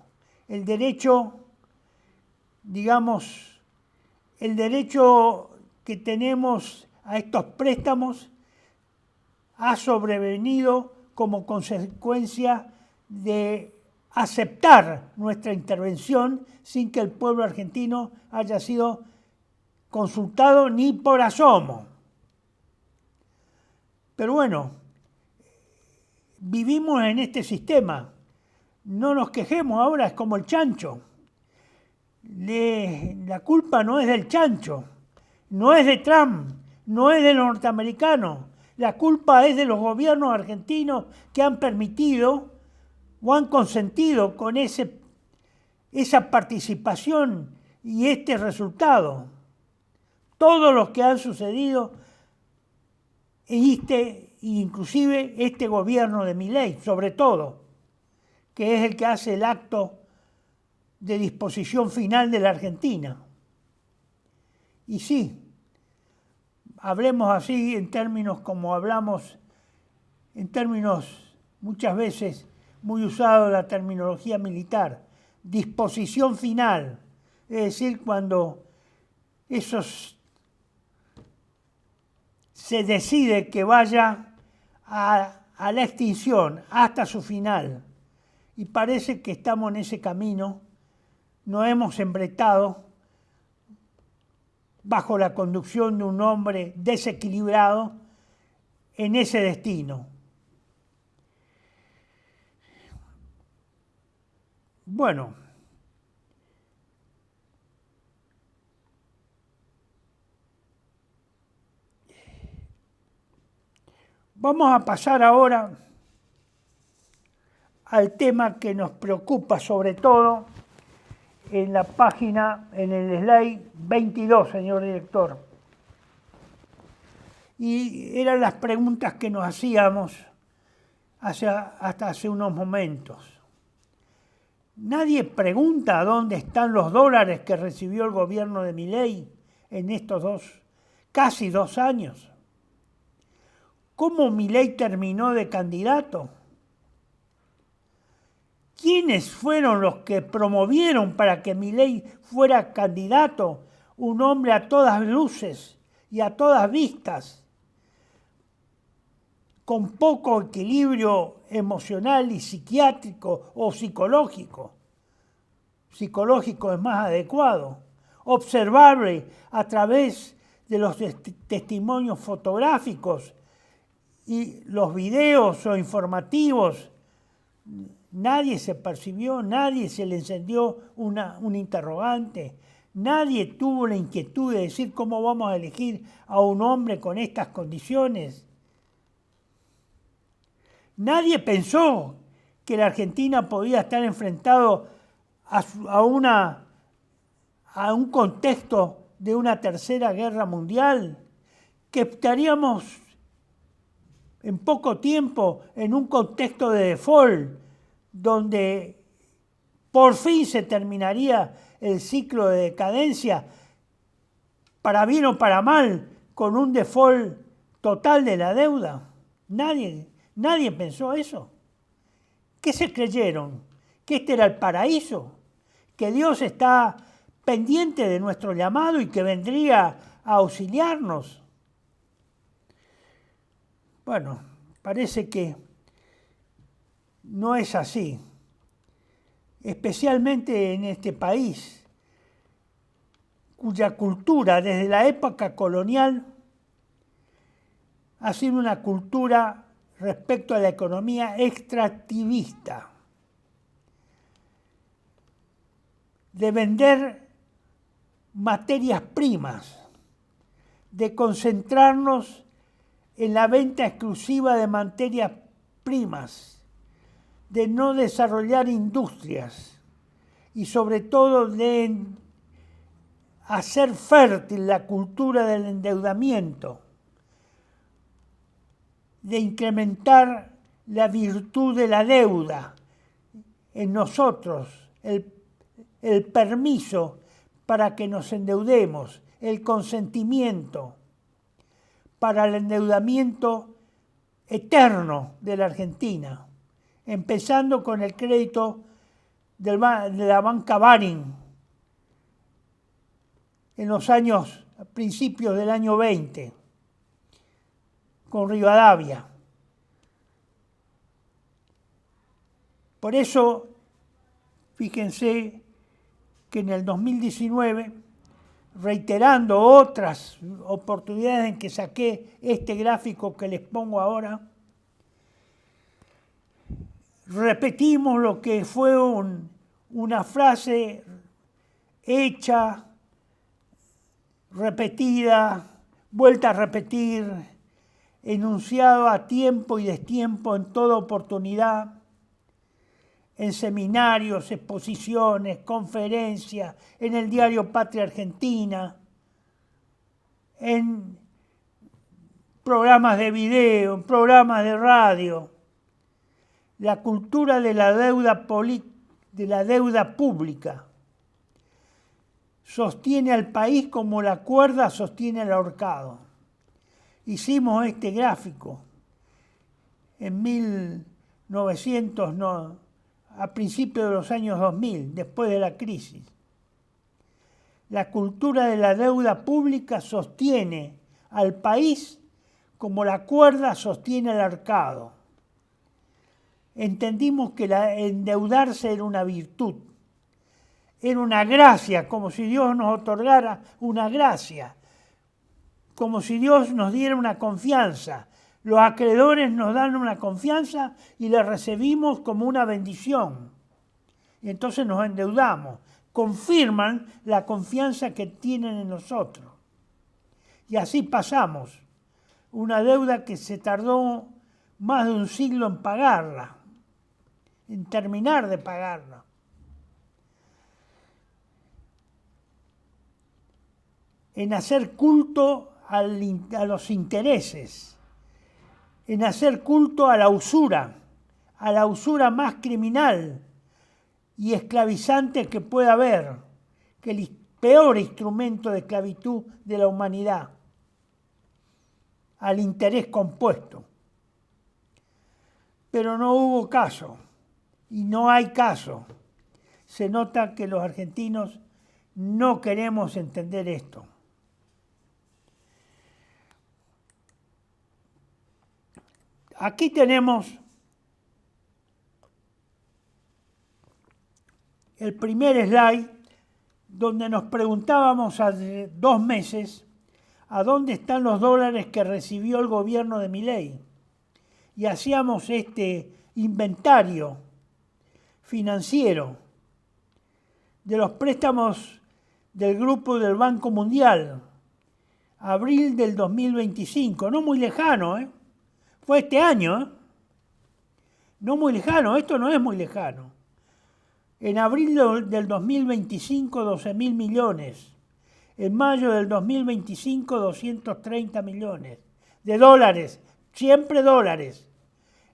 el derecho, digamos, el derecho que tenemos a estos préstamos ha sobrevenido como consecuencia de aceptar nuestra intervención sin que el pueblo argentino haya sido consultado ni por asomo. Pero bueno, vivimos en este sistema. No nos quejemos ahora, es como el chancho. La culpa no es del chancho, no es de Trump, no es de los norteamericanos. La culpa es de los gobiernos argentinos que han permitido o han consentido con esa participación y este resultado. Todos los que han sucedido, inclusive este gobierno de Milei, sobre todo, que es el que hace el acto de disposición final de la Argentina. Y sí, hablemos así en términos como hablamos, en términos muchas veces muy usado la terminología militar, disposición final, es decir, cuando se decide que vaya a la extinción hasta su final. Y parece que estamos en ese camino, nos hemos embretado bajo la conducción de un hombre desequilibrado en ese destino. Bueno, vamos a pasar ahora al tema que nos preocupa sobre todo en la página, en el slide 22, señor director. Y eran las preguntas que nos hacíamos hasta hace unos momentos. Nadie pregunta dónde están los dólares que recibió el gobierno de Milei en estos casi 2 años. ¿Cómo Milei terminó de candidato? ¿Quiénes fueron los que promovieron para que Milei fuera candidato? Un hombre a todas luces y a todas vistas, con poco equilibrio emocional y psiquiátrico o psicológico. Psicológico es más adecuado, observable a través de los testimonios fotográficos y los videos o informativos. Nadie se percibió, nadie se le encendió un interrogante, nadie tuvo la inquietud de decir cómo vamos a elegir a un hombre con estas condiciones. Nadie pensó que la Argentina podía estar enfrentado a un contexto de una tercera guerra mundial, que estaríamos en poco tiempo en un contexto de default, donde por fin se terminaría el ciclo de decadencia, para bien o para mal, con un default total de la deuda. Nadie pensó eso. ¿Qué se creyeron? ¿Que este era el paraíso? ¿Que Dios está pendiente de nuestro llamado y que vendría a auxiliarnos? Bueno, parece que no es así, especialmente en este país, cuya cultura desde la época colonial ha sido una cultura respecto a la economía extractivista, de vender materias primas, de concentrarnos en la venta exclusiva de materias primas, de no desarrollar industrias y sobre todo de hacer fértil la cultura del endeudamiento, de incrementar la virtud de la deuda en nosotros, el permiso para que nos endeudemos, el consentimiento para el endeudamiento eterno de la Argentina, empezando con el crédito de la banca Baring en los años, a principios del año 20, con Rivadavia. Por eso, fíjense que en el 2019, reiterando otras oportunidades en que saqué este gráfico que les pongo ahora, repetimos lo que fue una frase hecha, repetida, vuelta a repetir, enunciado a tiempo y destiempo en toda oportunidad, en seminarios, exposiciones, conferencias, en el diario Patria Argentina, en programas de video, en programas de radio. La cultura de la deuda pública sostiene al país como la cuerda sostiene al ahorcado. Hicimos este gráfico en 1900, a principios de los años 2000, después de la crisis. La cultura de la deuda pública sostiene al país como la cuerda sostiene al ahorcado. Entendimos que endeudarse era una virtud, era una gracia, como si Dios nos otorgara una gracia, como si Dios nos diera una confianza. Los acreedores nos dan una confianza y la recibimos como una bendición. Y entonces nos endeudamos. Confirman la confianza que tienen en nosotros. Y así pasamos. Una deuda que se tardó más de un siglo en pagarla, en terminar de pagarla. En hacer culto a los intereses, en hacer culto a la usura más criminal y esclavizante que pueda haber, que el peor instrumento de esclavitud de la humanidad, al interés compuesto. Pero no hubo caso, y no hay caso. Se nota que los argentinos no queremos entender esto. Aquí tenemos el primer slide donde nos preguntábamos hace 2 meses a dónde están los dólares que recibió el gobierno de Milei. Y hacíamos este inventario financiero de los préstamos del Grupo del Banco Mundial, abril del 2025, no muy lejano, fue este año, no muy lejano, esto no es muy lejano. En abril del 2025, 12.000 millones. En mayo del 2025, 230 millones de dólares, siempre dólares.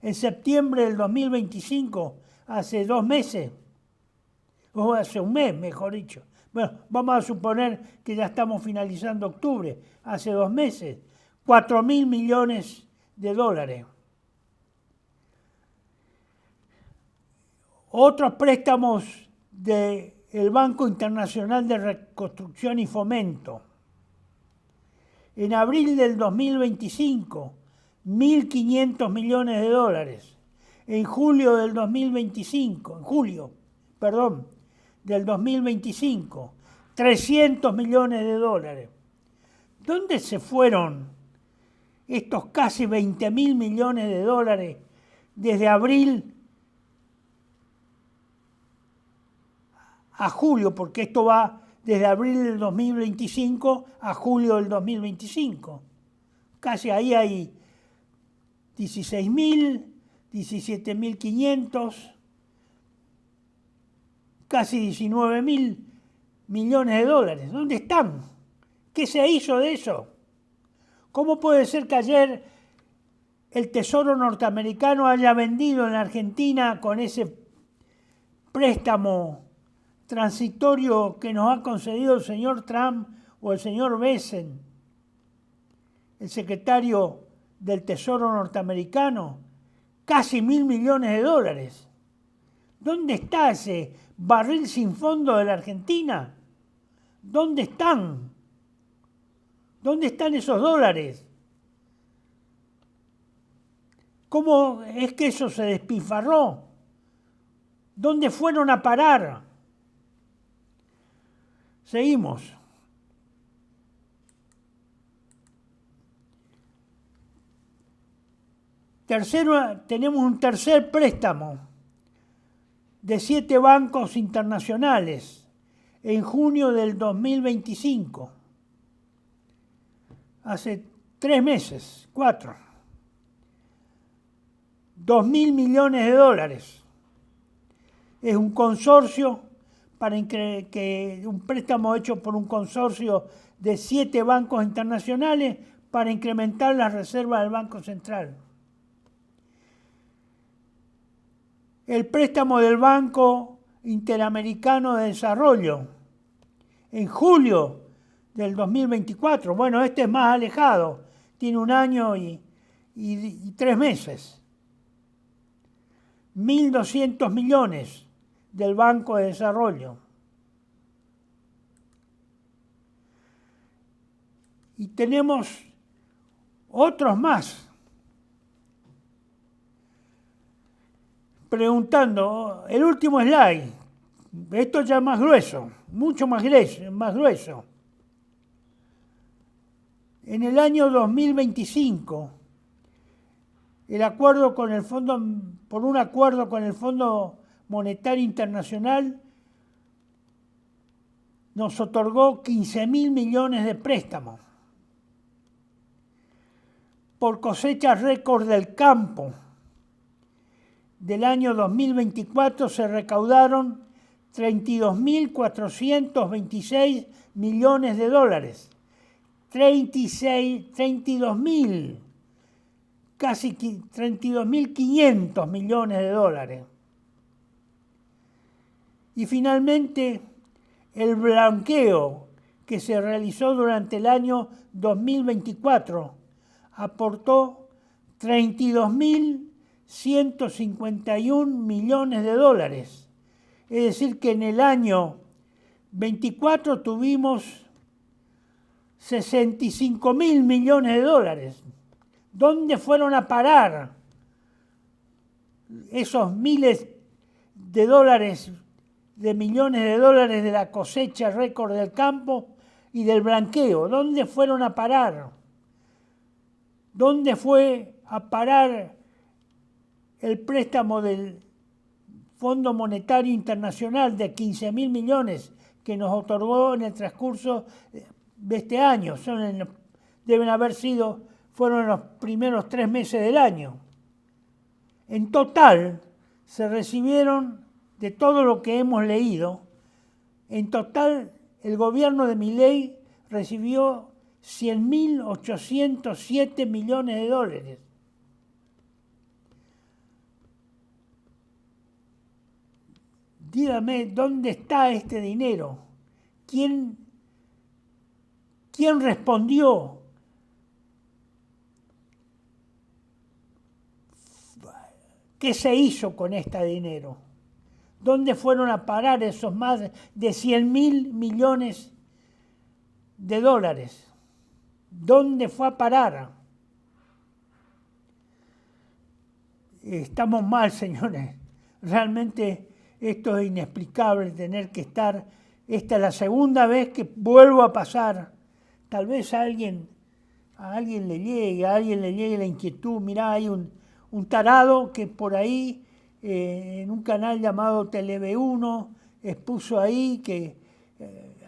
En septiembre del 2025, hace 2 meses, o hace un mes, mejor dicho. Bueno, vamos a suponer que ya estamos finalizando octubre, hace 2 meses, 4.000 millones de dólares. Otros préstamos del Banco Internacional de Reconstrucción y Fomento. En abril del 2025, 1.500 millones de dólares. En julio del 2025, del 2025, 300 millones de dólares. ¿Dónde se fueron estos casi 20.000 millones de dólares desde abril a julio? Porque esto va desde abril del 2025 a julio del 2025. Casi ahí hay 16.000, 17.500, casi 19.000 millones de dólares. ¿Dónde están? ¿Qué se hizo de eso? ¿Cómo puede ser que ayer el Tesoro norteamericano haya vendido en la Argentina con ese préstamo transitorio que nos ha concedido el señor Trump o el señor Bessent, el secretario del Tesoro norteamericano? Casi 1.000 millones de dólares. ¿Dónde está ese barril sin fondo de la Argentina? ¿Dónde están? ¿Dónde están esos dólares? ¿Cómo es que eso se despilfarró? ¿Dónde fueron a parar? Seguimos. Tenemos un tercer préstamo de 7 bancos internacionales en junio del 2025. Hace 3 meses, 4. 2.000 millones de dólares. Es un consorcio, un préstamo hecho por un consorcio de 7 bancos internacionales para incrementar las reservas del Banco Central. El préstamo del Banco Interamericano de Desarrollo en julio del 2024. Bueno, este es más alejado, tiene 1 año y 3 meses. 1.200 millones del Banco de Desarrollo. Y tenemos otros más. Preguntando, el último slide, esto ya es más grueso, mucho más grueso. En el año 2025, por un acuerdo con el Fondo Monetario Internacional, nos otorgó 15.000 millones de préstamos. Por cosecha récord del campo del año 2024 se recaudaron 32.426 millones de dólares. 32.000, casi 32.500 millones de dólares. Y finalmente, el blanqueo que se realizó durante el año 2024 aportó 32.151 millones de dólares. Es decir, que en el año 24 tuvimos 65.000 millones de dólares. ¿Dónde fueron a parar esos miles de dólares, de millones de dólares de la cosecha récord del campo y del blanqueo? ¿Dónde fueron a parar? ¿Dónde fue a parar el préstamo del Fondo Monetario Internacional de 15.000 millones que nos otorgó en el transcurso de este año? Fueron los primeros 3 meses del año. En total, se recibieron, de todo lo que hemos leído, en total el gobierno de Milei recibió 100.807 millones de dólares. Dígame, ¿dónde está este dinero? ¿Quién respondió? ¿Qué se hizo con este dinero? ¿Dónde fueron a parar esos más de 100.000 millones de dólares? ¿Dónde fue a parar? Estamos mal, señores. Realmente esto es inexplicable, tener que estar. Esta es la segunda vez que vuelvo a pasar. Tal vez a alguien le llegue la inquietud. Mirá, hay un tarado que por ahí, en un canal llamado TV1, expuso ahí que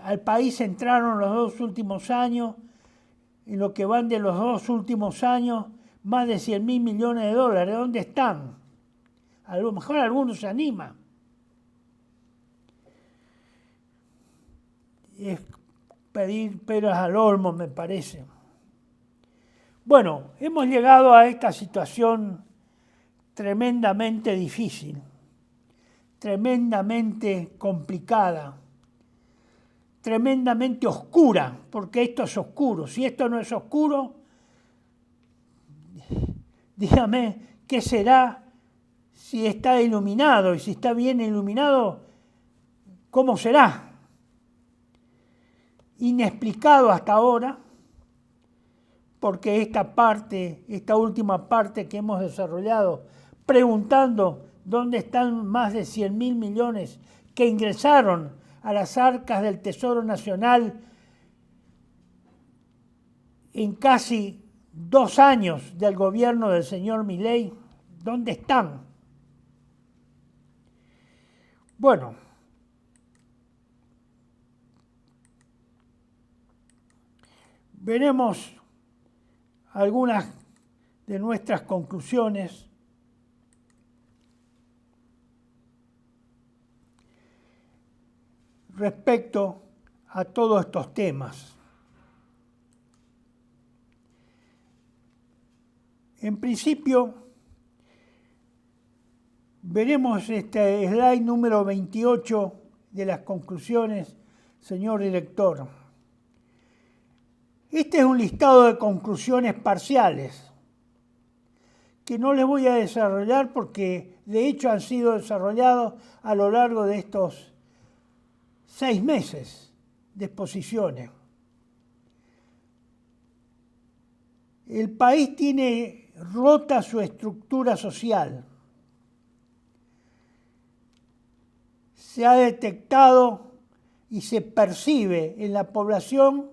al país entraron los 2 últimos años, en lo que van de los 2 últimos años, más de 100.000 millones de dólares. ¿Dónde están? A lo mejor algunos se animan. Es pedir peras al olmo, me parece. Bueno, hemos llegado a esta situación tremendamente difícil, tremendamente complicada, tremendamente oscura, porque esto es oscuro. Si esto no es oscuro, dígame, ¿qué será si está iluminado? Y si está bien iluminado, ¿cómo será? Inexplicado hasta ahora, porque esta última parte que hemos desarrollado, preguntando dónde están más de 100.000 millones que ingresaron a las arcas del Tesoro Nacional en casi 2 años del gobierno del señor Milei, ¿dónde están? Bueno, veremos algunas de nuestras conclusiones. Respecto a todos estos temas. En principio, veremos este slide número 28 de las conclusiones, señor director. Este es un listado de conclusiones parciales que no les voy a desarrollar porque de hecho han sido desarrollados a lo largo de estos 6 meses de exposiciones. El país tiene rota su estructura social. Se ha detectado y se percibe en la población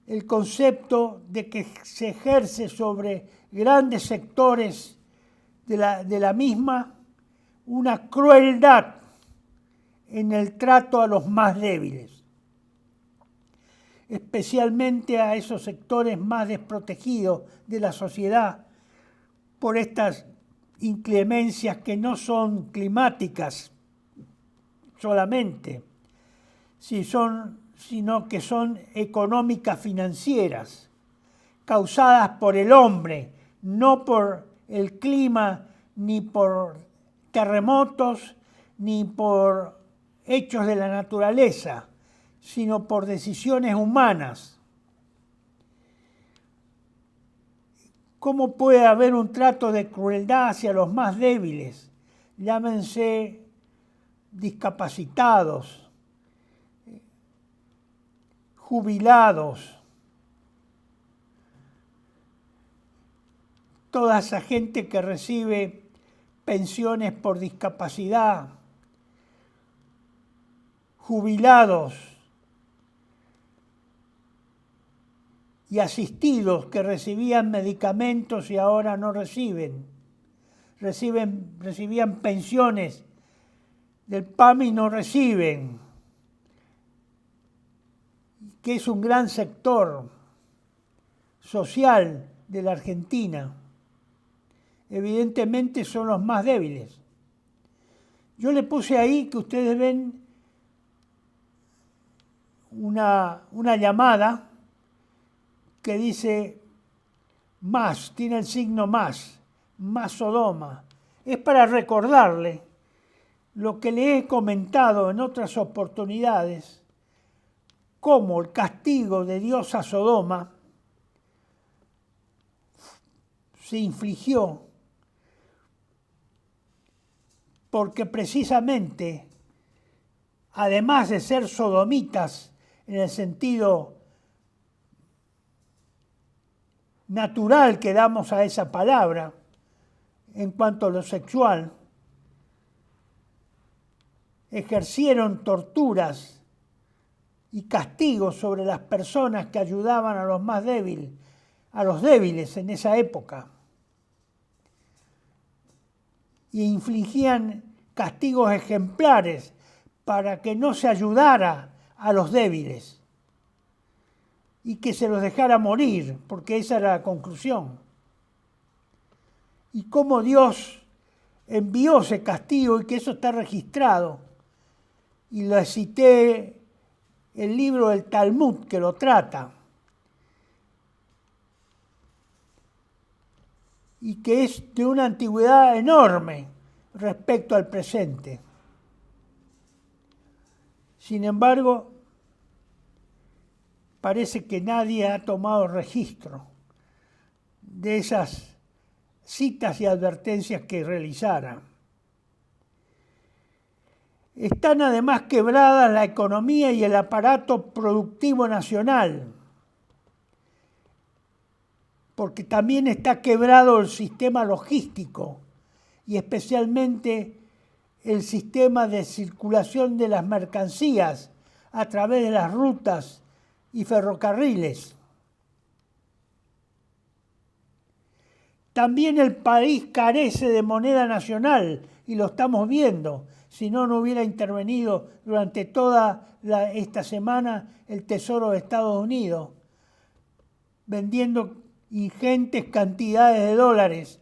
el concepto de que se ejerce sobre grandes sectores de la misma una crueldad en el trato a los más débiles, especialmente a esos sectores más desprotegidos de la sociedad por estas inclemencias que no son climáticas solamente, sino que son económicas financieras, causadas por el hombre, no por el clima, ni por terremotos, ni por hechos de la naturaleza, sino por decisiones humanas. ¿Cómo puede haber un trato de crueldad hacia los más débiles? Llámense discapacitados, jubilados, toda esa gente que recibe pensiones por discapacidad, jubilados y asistidos que recibían medicamentos y ahora no reciben. Recibían pensiones del PAMI y no reciben, que es un gran sector social de la Argentina. Evidentemente son los más débiles. Yo le puse ahí que ustedes ven una llamada que dice más, tiene el signo más Sodoma. Es para recordarle lo que le he comentado en otras oportunidades, cómo el castigo de Dios a Sodoma se infligió porque precisamente, además de ser sodomitas en el sentido natural que damos a esa palabra, en cuanto a lo sexual, ejercieron torturas y castigos sobre las personas que ayudaban a los más débiles, a los débiles en esa época, y infligían castigos ejemplares para que no se ayudara a los débiles y que se los dejara morir, porque esa era la conclusión. Y cómo Dios envió ese castigo y que eso está registrado. Y lo cité el libro del Talmud que lo trata. Y que es de una antigüedad enorme respecto al presente. Sin embargo, parece que nadie ha tomado registro de esas citas y advertencias que realizara. Están además quebradas la economía y el aparato productivo nacional, porque también está quebrado el sistema logístico y especialmente el sistema de circulación de las mercancías a través de las rutas y ferrocarriles. También el país carece de moneda nacional y lo estamos viendo. Si no, no hubiera intervenido durante toda esta semana el Tesoro de Estados Unidos, vendiendo ingentes cantidades de dólares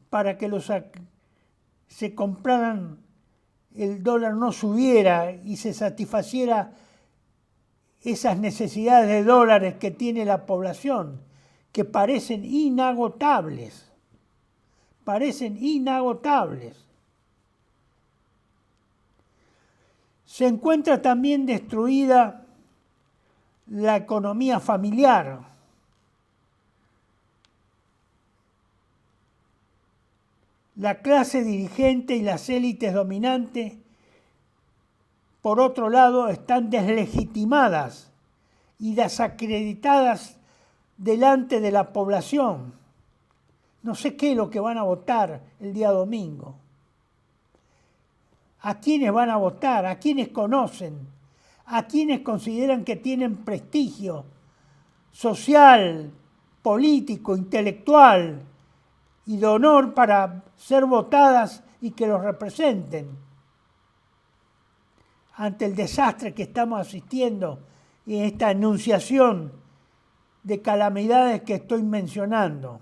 para que se compraran, el dólar no subiera y se satisfaciera esas necesidades de dólares que tiene la población, que parecen inagotables. Se encuentra también destruida la economía familiar. La clase dirigente y las élites dominantes, por otro lado, están deslegitimadas y desacreditadas delante de la población. No sé qué es lo que van a votar el día domingo. ¿A quiénes van a votar? ¿A quiénes conocen? ¿A quiénes consideran que tienen prestigio social, político, intelectual y de honor para ser votadas y que los representen? Ante el desastre que estamos asistiendo y esta enunciación de calamidades que estoy mencionando.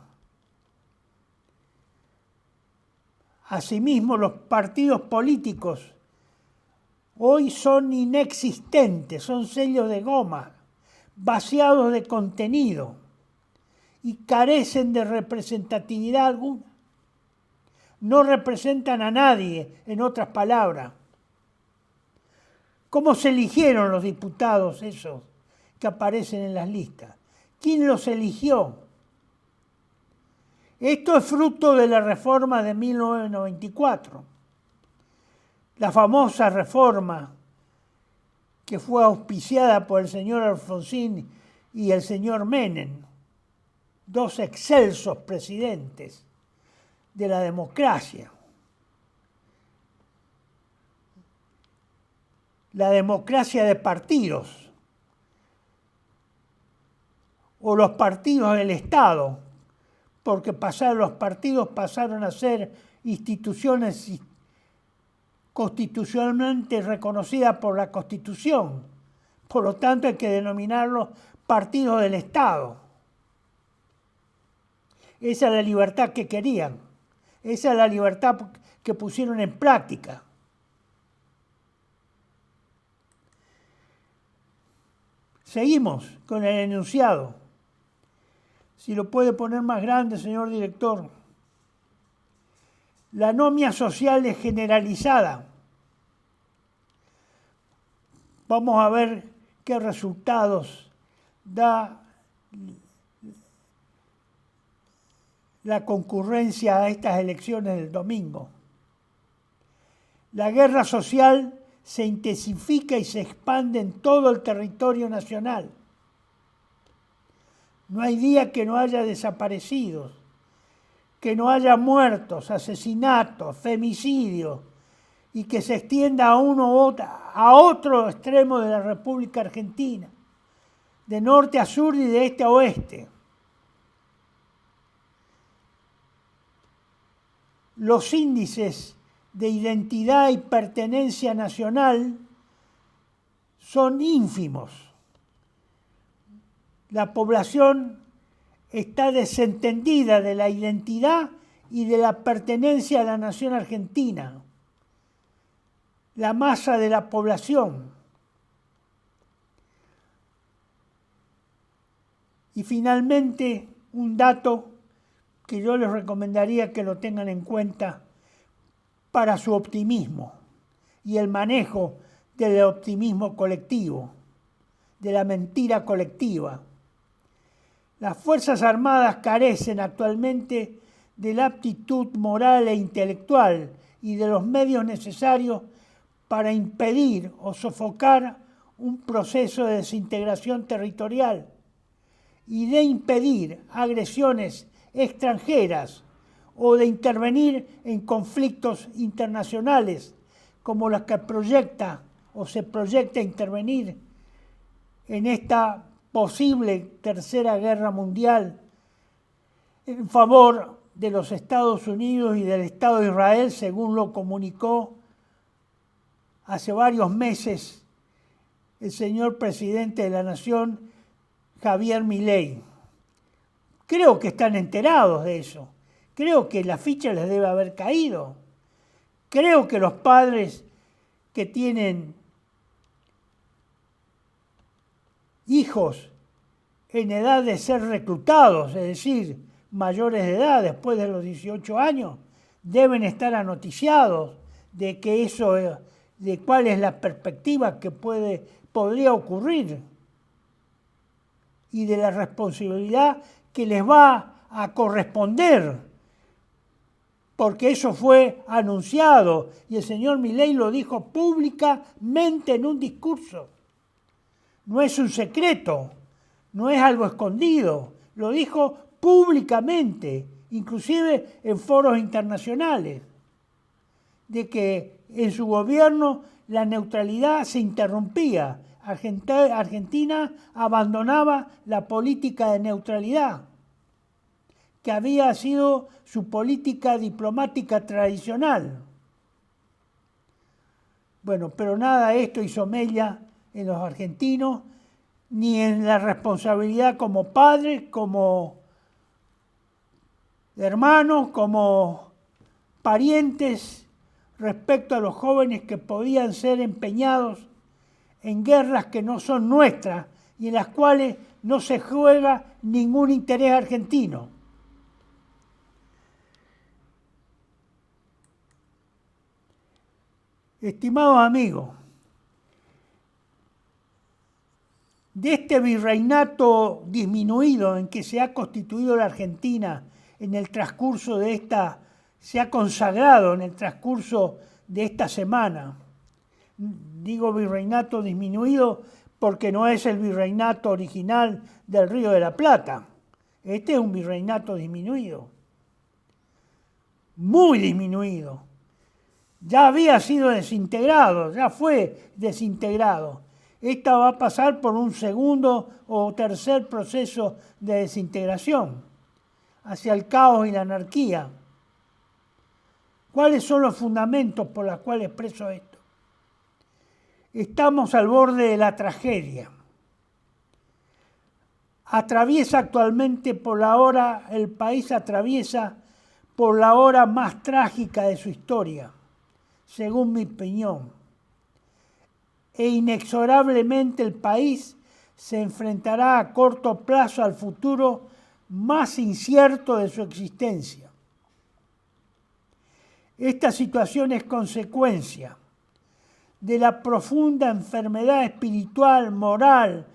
Asimismo, los partidos políticos hoy son inexistentes, son sellos de goma, vaciados de contenido y carecen de representatividad alguna. No representan a nadie, en otras palabras. ¿Cómo se eligieron los diputados esos que aparecen en las listas? ¿Quién los eligió? Esto es fruto de la reforma de 1994, la famosa reforma que fue auspiciada por el señor Alfonsín y el señor Menem, dos excelsos presidentes, de la democracia. La democracia de partidos, o los partidos del Estado, porque los partidos pasaron a ser instituciones constitucionalmente reconocidas por la Constitución. Por lo tanto, hay que denominarlos partidos del Estado. Esa es la libertad que querían. Esa es la libertad que pusieron en práctica. Seguimos con el enunciado. Si lo puede poner más grande, señor director. La anomia social es generalizada. Vamos a ver qué resultados da la concurrencia a estas elecciones del domingo. La guerra social se intensifica y se expande en todo el territorio nacional. No hay día que no haya desaparecidos, que no haya muertos, asesinatos, femicidios, y que se extienda a otro extremo de la República Argentina, de norte a sur y de este a oeste. Los índices de identidad y pertenencia nacional son ínfimos. La población está desentendida de la identidad y de la pertenencia a la nación argentina. La masa de la población. Y finalmente, un dato que yo les recomendaría que lo tengan en cuenta para su optimismo y el manejo del optimismo colectivo, de la mentira colectiva. Las Fuerzas Armadas carecen actualmente de la aptitud moral e intelectual y de los medios necesarios para impedir o sofocar un proceso de desintegración territorial y de impedir agresiones extranjeras o de intervenir en conflictos internacionales como los que se proyecta intervenir en esta posible tercera guerra mundial en favor de los Estados Unidos y del Estado de Israel, según lo comunicó hace varios meses el señor presidente de la Nación, Javier Milei. Creo que están enterados de eso. Creo que la ficha les debe haber caído. Creo que los padres que tienen hijos en edad de ser reclutados, es decir, mayores de edad, después de los 18 años, deben estar anoticiados de que eso, de cuál es la perspectiva que podría ocurrir y de la responsabilidad que les va a corresponder, porque eso fue anunciado y el señor Milei lo dijo públicamente en un discurso. No es un secreto, no es algo escondido, lo dijo públicamente, inclusive en foros internacionales, de que en su gobierno la neutralidad se interrumpía. Argentina abandonaba la política de neutralidad, que había sido su política diplomática tradicional. Bueno, pero nada de esto hizo mella en los argentinos, ni en la responsabilidad como padres, como hermanos, como parientes, respecto a los jóvenes que podían ser empeñados en guerras que no son nuestras y en las cuales no se juega ningún interés argentino. Estimados amigos, de este virreinato disminuido en que se ha constituido la Argentina en el transcurso de se ha consagrado en el transcurso de esta semana. Digo virreinato disminuido porque no es el virreinato original del Río de la Plata. Este es un virreinato disminuido. muy disminuido. Ya había sido desintegrado, ya fue desintegrado. Esta va a pasar por un segundo o tercer proceso de desintegración, hacia el caos y la anarquía. ¿Cuáles son los fundamentos por los cuales expreso esto? Estamos al borde de la tragedia. El país atraviesa por la hora más trágica de su historia, según mi opinión. E inexorablemente el país se enfrentará a corto plazo al futuro más incierto de su existencia. Esta situación es consecuencia de la profunda enfermedad espiritual, moral,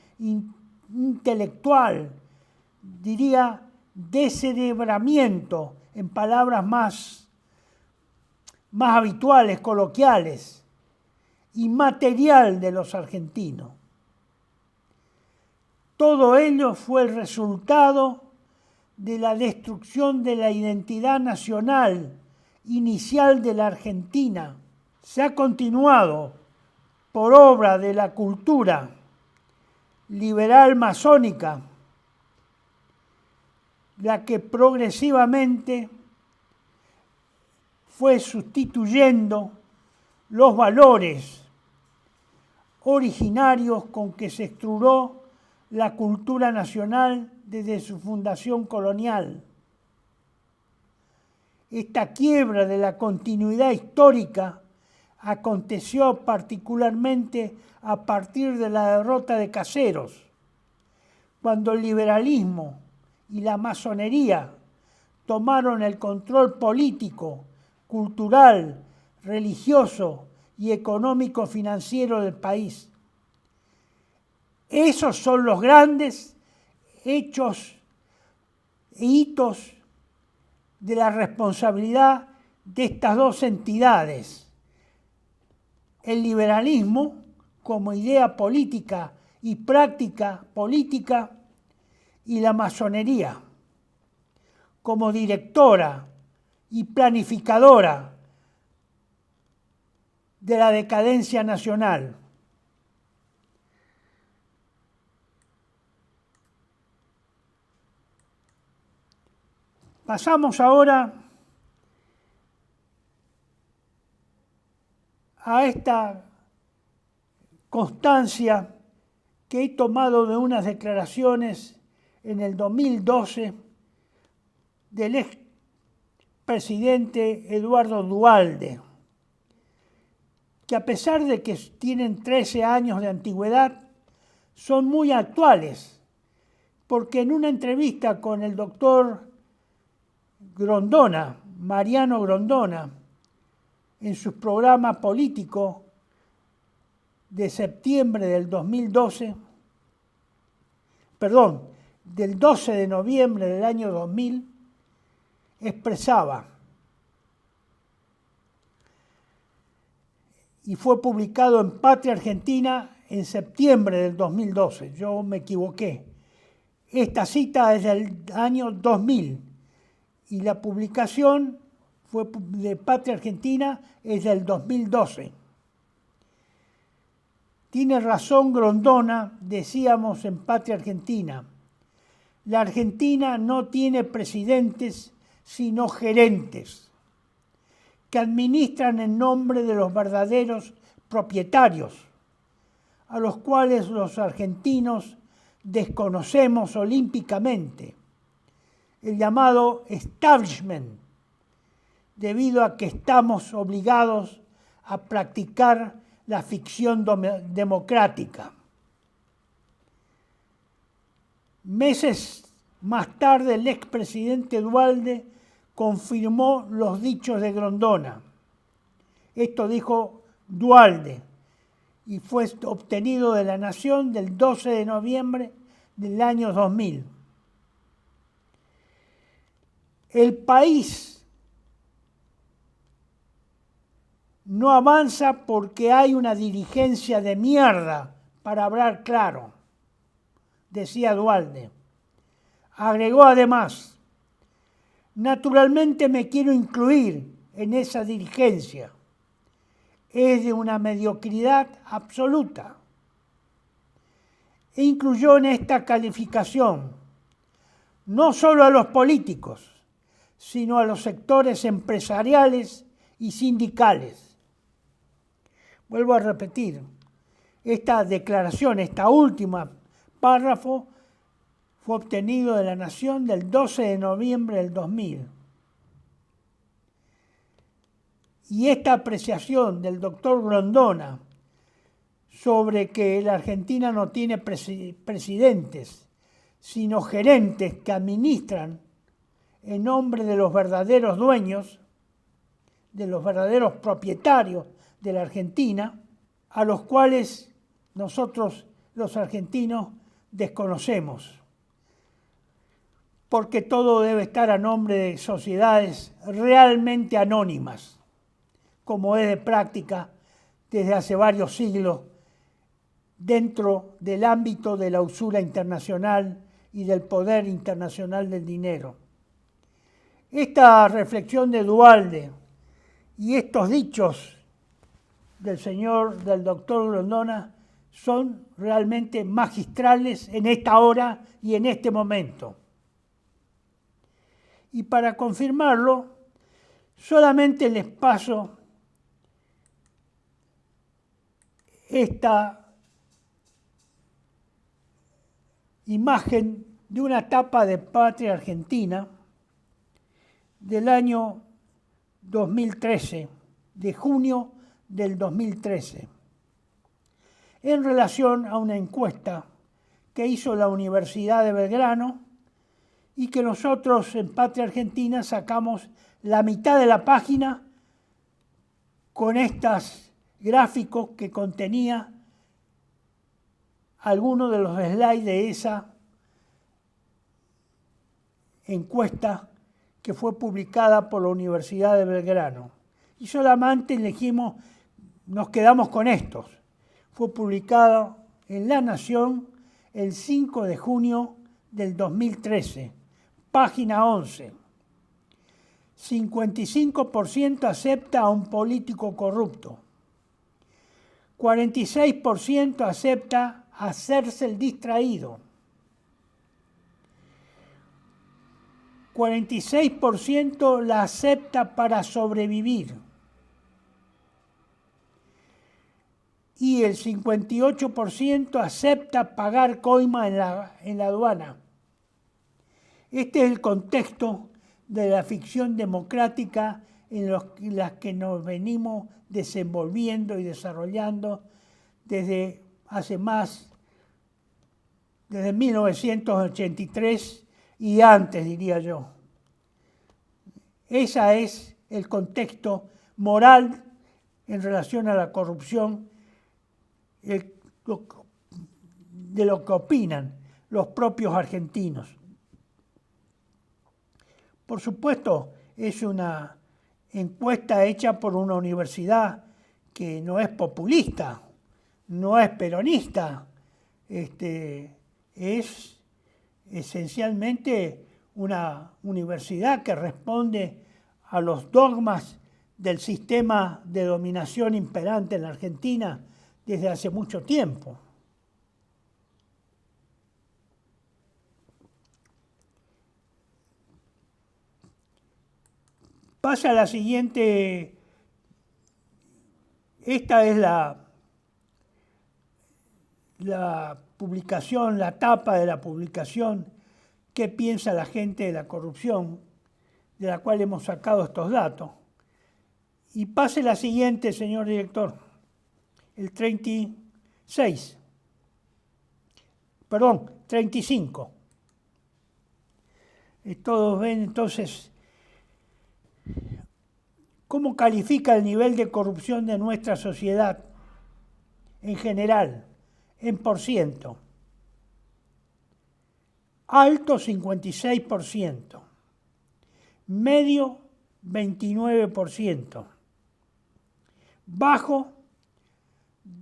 intelectual, diría descerebramiento, en palabras más habituales, coloquiales, y material de los argentinos. Todo ello fue el resultado de la destrucción de la identidad nacional inicial de la Argentina. Se ha continuado por obra de la cultura liberal masónica, la que progresivamente fue sustituyendo los valores originarios con que se estructuró la cultura nacional desde su fundación colonial. Esta quiebra de la continuidad histórica aconteció particularmente a partir de la derrota de Caseros, cuando el liberalismo y la masonería tomaron el control político, cultural, religioso y económico-financiero del país. Esos son los grandes hechos e hitos de la responsabilidad de estas dos entidades. El liberalismo como idea política y práctica política y la masonería como directora y planificadora de la decadencia nacional. Pasamos ahora a esta constancia que he tomado de unas declaraciones en el 2012 del expresidente Eduardo Duhalde, que a pesar de que tienen 13 años de antigüedad, son muy actuales, porque en una entrevista con el doctor Grondona, Mariano Grondona, en su programa político de septiembre del 2012, del 12 de noviembre del año 2000, expresaba, y fue publicado en Patria Argentina en septiembre del 2012, yo me equivoqué. Esta cita es del año 2000 y la publicación fue de Patria Argentina es del 2012. Tiene razón Grondona, decíamos en Patria Argentina. La Argentina no tiene presidentes, sino gerentes, que administran en nombre de los verdaderos propietarios, a los cuales los argentinos desconocemos olímpicamente, el llamado establishment, debido a que estamos obligados a practicar la ficción democrática. Meses más tarde, el expresidente Duhalde confirmó los dichos de Grondona. Esto dijo Duhalde y fue obtenido de La Nación del 12 de noviembre del año 2000. El país no avanza porque hay una dirigencia de mierda, para hablar claro, decía Duhalde. Agregó además, Naturalmente me quiero incluir en esa dirigencia. Es de una mediocridad absoluta. E incluyó en esta calificación no solo a los políticos, sino a los sectores empresariales y sindicales. Vuelvo a repetir, esta declaración, esta última párrafo, fue obtenido de La Nación del 12 de noviembre del 2000. Y esta apreciación del doctor Grondona sobre que la Argentina no tiene presidentes, sino gerentes que administran en nombre de los verdaderos dueños, de los verdaderos propietarios de la Argentina, a los cuales nosotros los argentinos desconocemos, porque todo debe estar a nombre de sociedades realmente anónimas, como es de práctica desde hace varios siglos dentro del ámbito de la usura internacional y del poder internacional del dinero. Esta reflexión de Duhalde y estos dichos del doctor Grondona son realmente magistrales en esta hora y en este momento. Y para confirmarlo, solamente les paso esta imagen de una tapa de Patria Argentina del año 2013, de junio del 2013, en relación a una encuesta que hizo la Universidad de Belgrano y que nosotros en Patria Argentina sacamos la mitad de la página con estos gráficos que contenía algunos de los slides de esa encuesta que fue publicada por la Universidad de Belgrano. Y solamente nos quedamos con estos. Fue publicado en La Nación el 5 de junio del 2013, página 11. 55% acepta a un político corrupto. 46% acepta hacerse el distraído. 46% la acepta para sobrevivir. Y el 58% acepta pagar coima en la aduana. Este es el contexto de la ficción democrática en la que nos venimos desenvolviendo y desarrollando desde 1983 y antes, diría yo. Ese es el contexto moral en relación a la corrupción de lo que opinan los propios argentinos. Por supuesto, es una encuesta hecha por una universidad que no es populista, no es peronista, es esencialmente una universidad que responde a los dogmas del sistema de dominación imperante en la Argentina desde hace mucho tiempo. Pasa a la siguiente. Esta es la publicación, la tapa de la publicación, ¿qué piensa la gente de la corrupción?, de la cual hemos sacado estos datos. Y pase la siguiente, señor director, el 35. Todos ven entonces cómo califica el nivel de corrupción de nuestra sociedad en general, en %. Alto 56%, medio 29%, bajo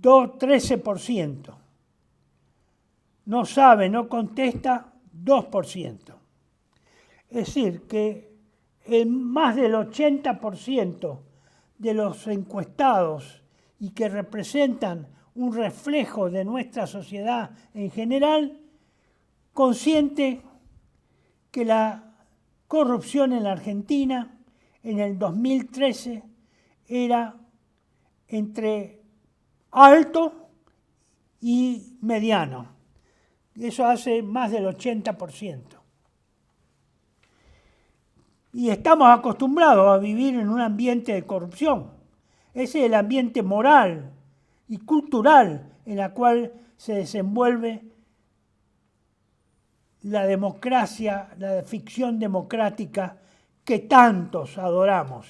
13%, no sabe, no contesta 2%. Es decir, que más del 80% de los encuestados y que representan un reflejo de nuestra sociedad en general, consciente que la corrupción en la Argentina en el 2013 era entre alto y mediano. Eso hace más del 80%. Y estamos acostumbrados a vivir en un ambiente de corrupción. Ese es el ambiente moral y cultural en el cual se desenvuelve la democracia, la ficción democrática que tantos adoramos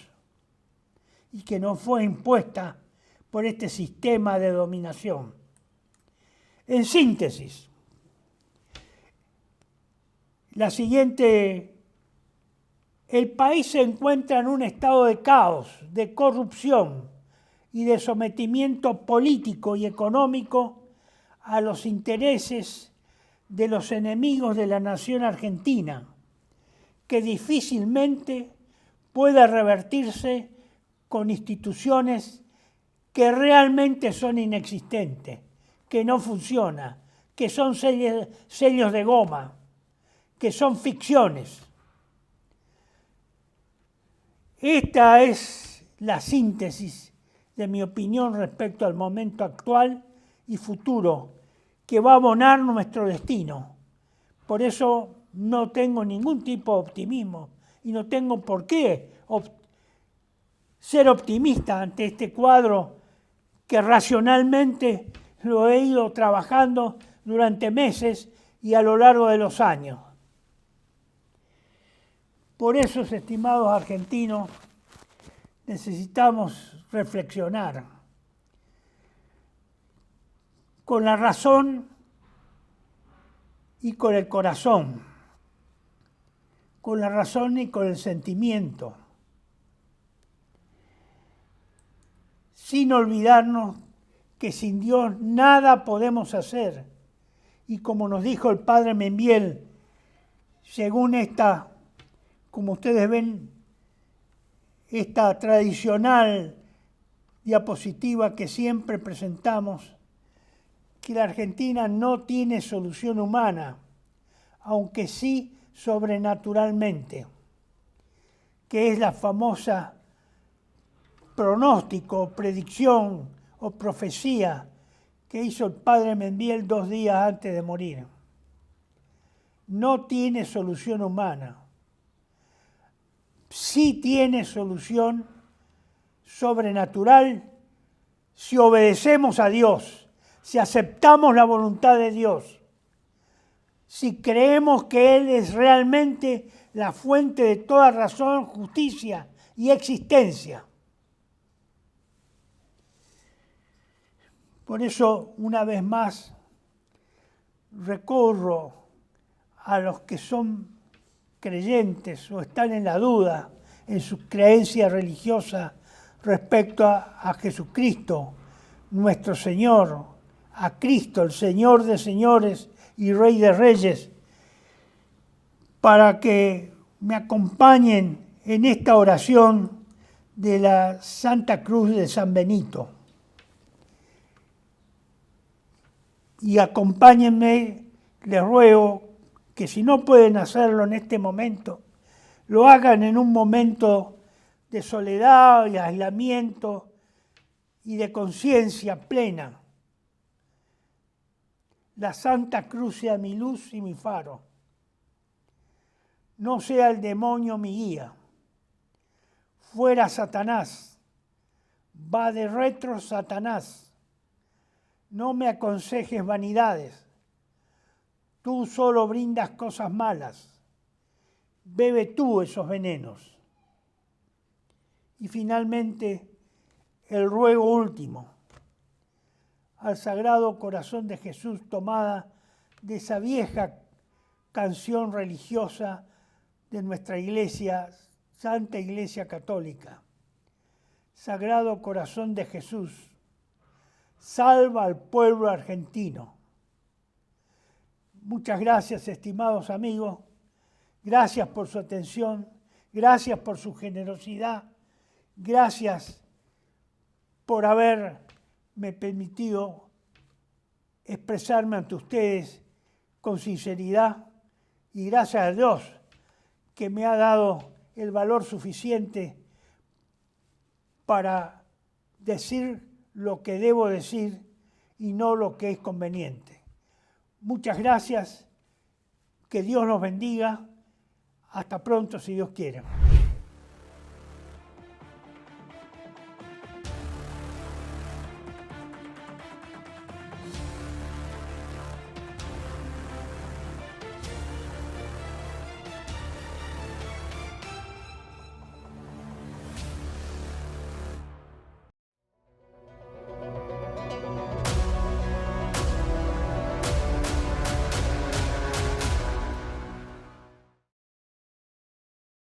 y que nos fue impuesta por este sistema de dominación. En síntesis, la siguiente: el país se encuentra en un estado de caos, de corrupción y de sometimiento político y económico a los intereses de los enemigos de la nación argentina, que difícilmente puede revertirse con instituciones que realmente son inexistentes, que no funcionan, que son sellos de goma, que son ficciones. Esta es la síntesis de mi opinión respecto al momento actual y futuro que va a abonar nuestro destino. Por eso no tengo ningún tipo de optimismo y no tengo por qué ser optimista ante este cuadro que racionalmente lo he ido trabajando durante meses y a lo largo de los años. Por eso, estimados argentinos, necesitamos reflexionar con la razón y con el corazón, con la razón y con el sentimiento, sin olvidarnos que sin Dios nada podemos hacer. Y como nos dijo el padre Membiel, según esta, como ustedes ven, esta tradicional diapositiva que siempre presentamos, que la Argentina no tiene solución humana, aunque sí sobrenaturalmente, que es la famosa pronóstico, predicción o profecía que hizo el padre Membiel 2 días antes de morir. No tiene solución humana. Sí tiene solución sobrenatural si obedecemos a Dios, si aceptamos la voluntad de Dios, si creemos que Él es realmente la fuente de toda razón, justicia y existencia. Por eso, una vez más, recurro a los que son creyentes o están en la duda en su creencia religiosa respecto a Jesucristo, nuestro Señor, a Cristo, el Señor de señores y Rey de reyes, para que me acompañen en esta oración de la Santa Cruz de San Benito. Y acompáñenme, les ruego que si no pueden hacerlo en este momento, lo hagan en un momento de soledad y aislamiento y de conciencia plena. La Santa Cruz sea mi luz y mi faro. No sea el demonio mi guía. Fuera Satanás. Va de retro Satanás. No me aconsejes vanidades. Tú solo brindas cosas malas. Bebe tú esos venenos. Y finalmente, el ruego último al Sagrado Corazón de Jesús, tomada de esa vieja canción religiosa de nuestra Iglesia, Santa Iglesia Católica. Sagrado Corazón de Jesús, salva al pueblo argentino. Muchas gracias, estimados amigos. Gracias por su atención. Gracias por su generosidad. Gracias por haberme permitido expresarme ante ustedes con sinceridad. Y gracias a Dios que me ha dado el valor suficiente para decir lo que debo decir y no lo que es conveniente. Muchas gracias, que Dios los bendiga. Hasta pronto, si Dios quiere.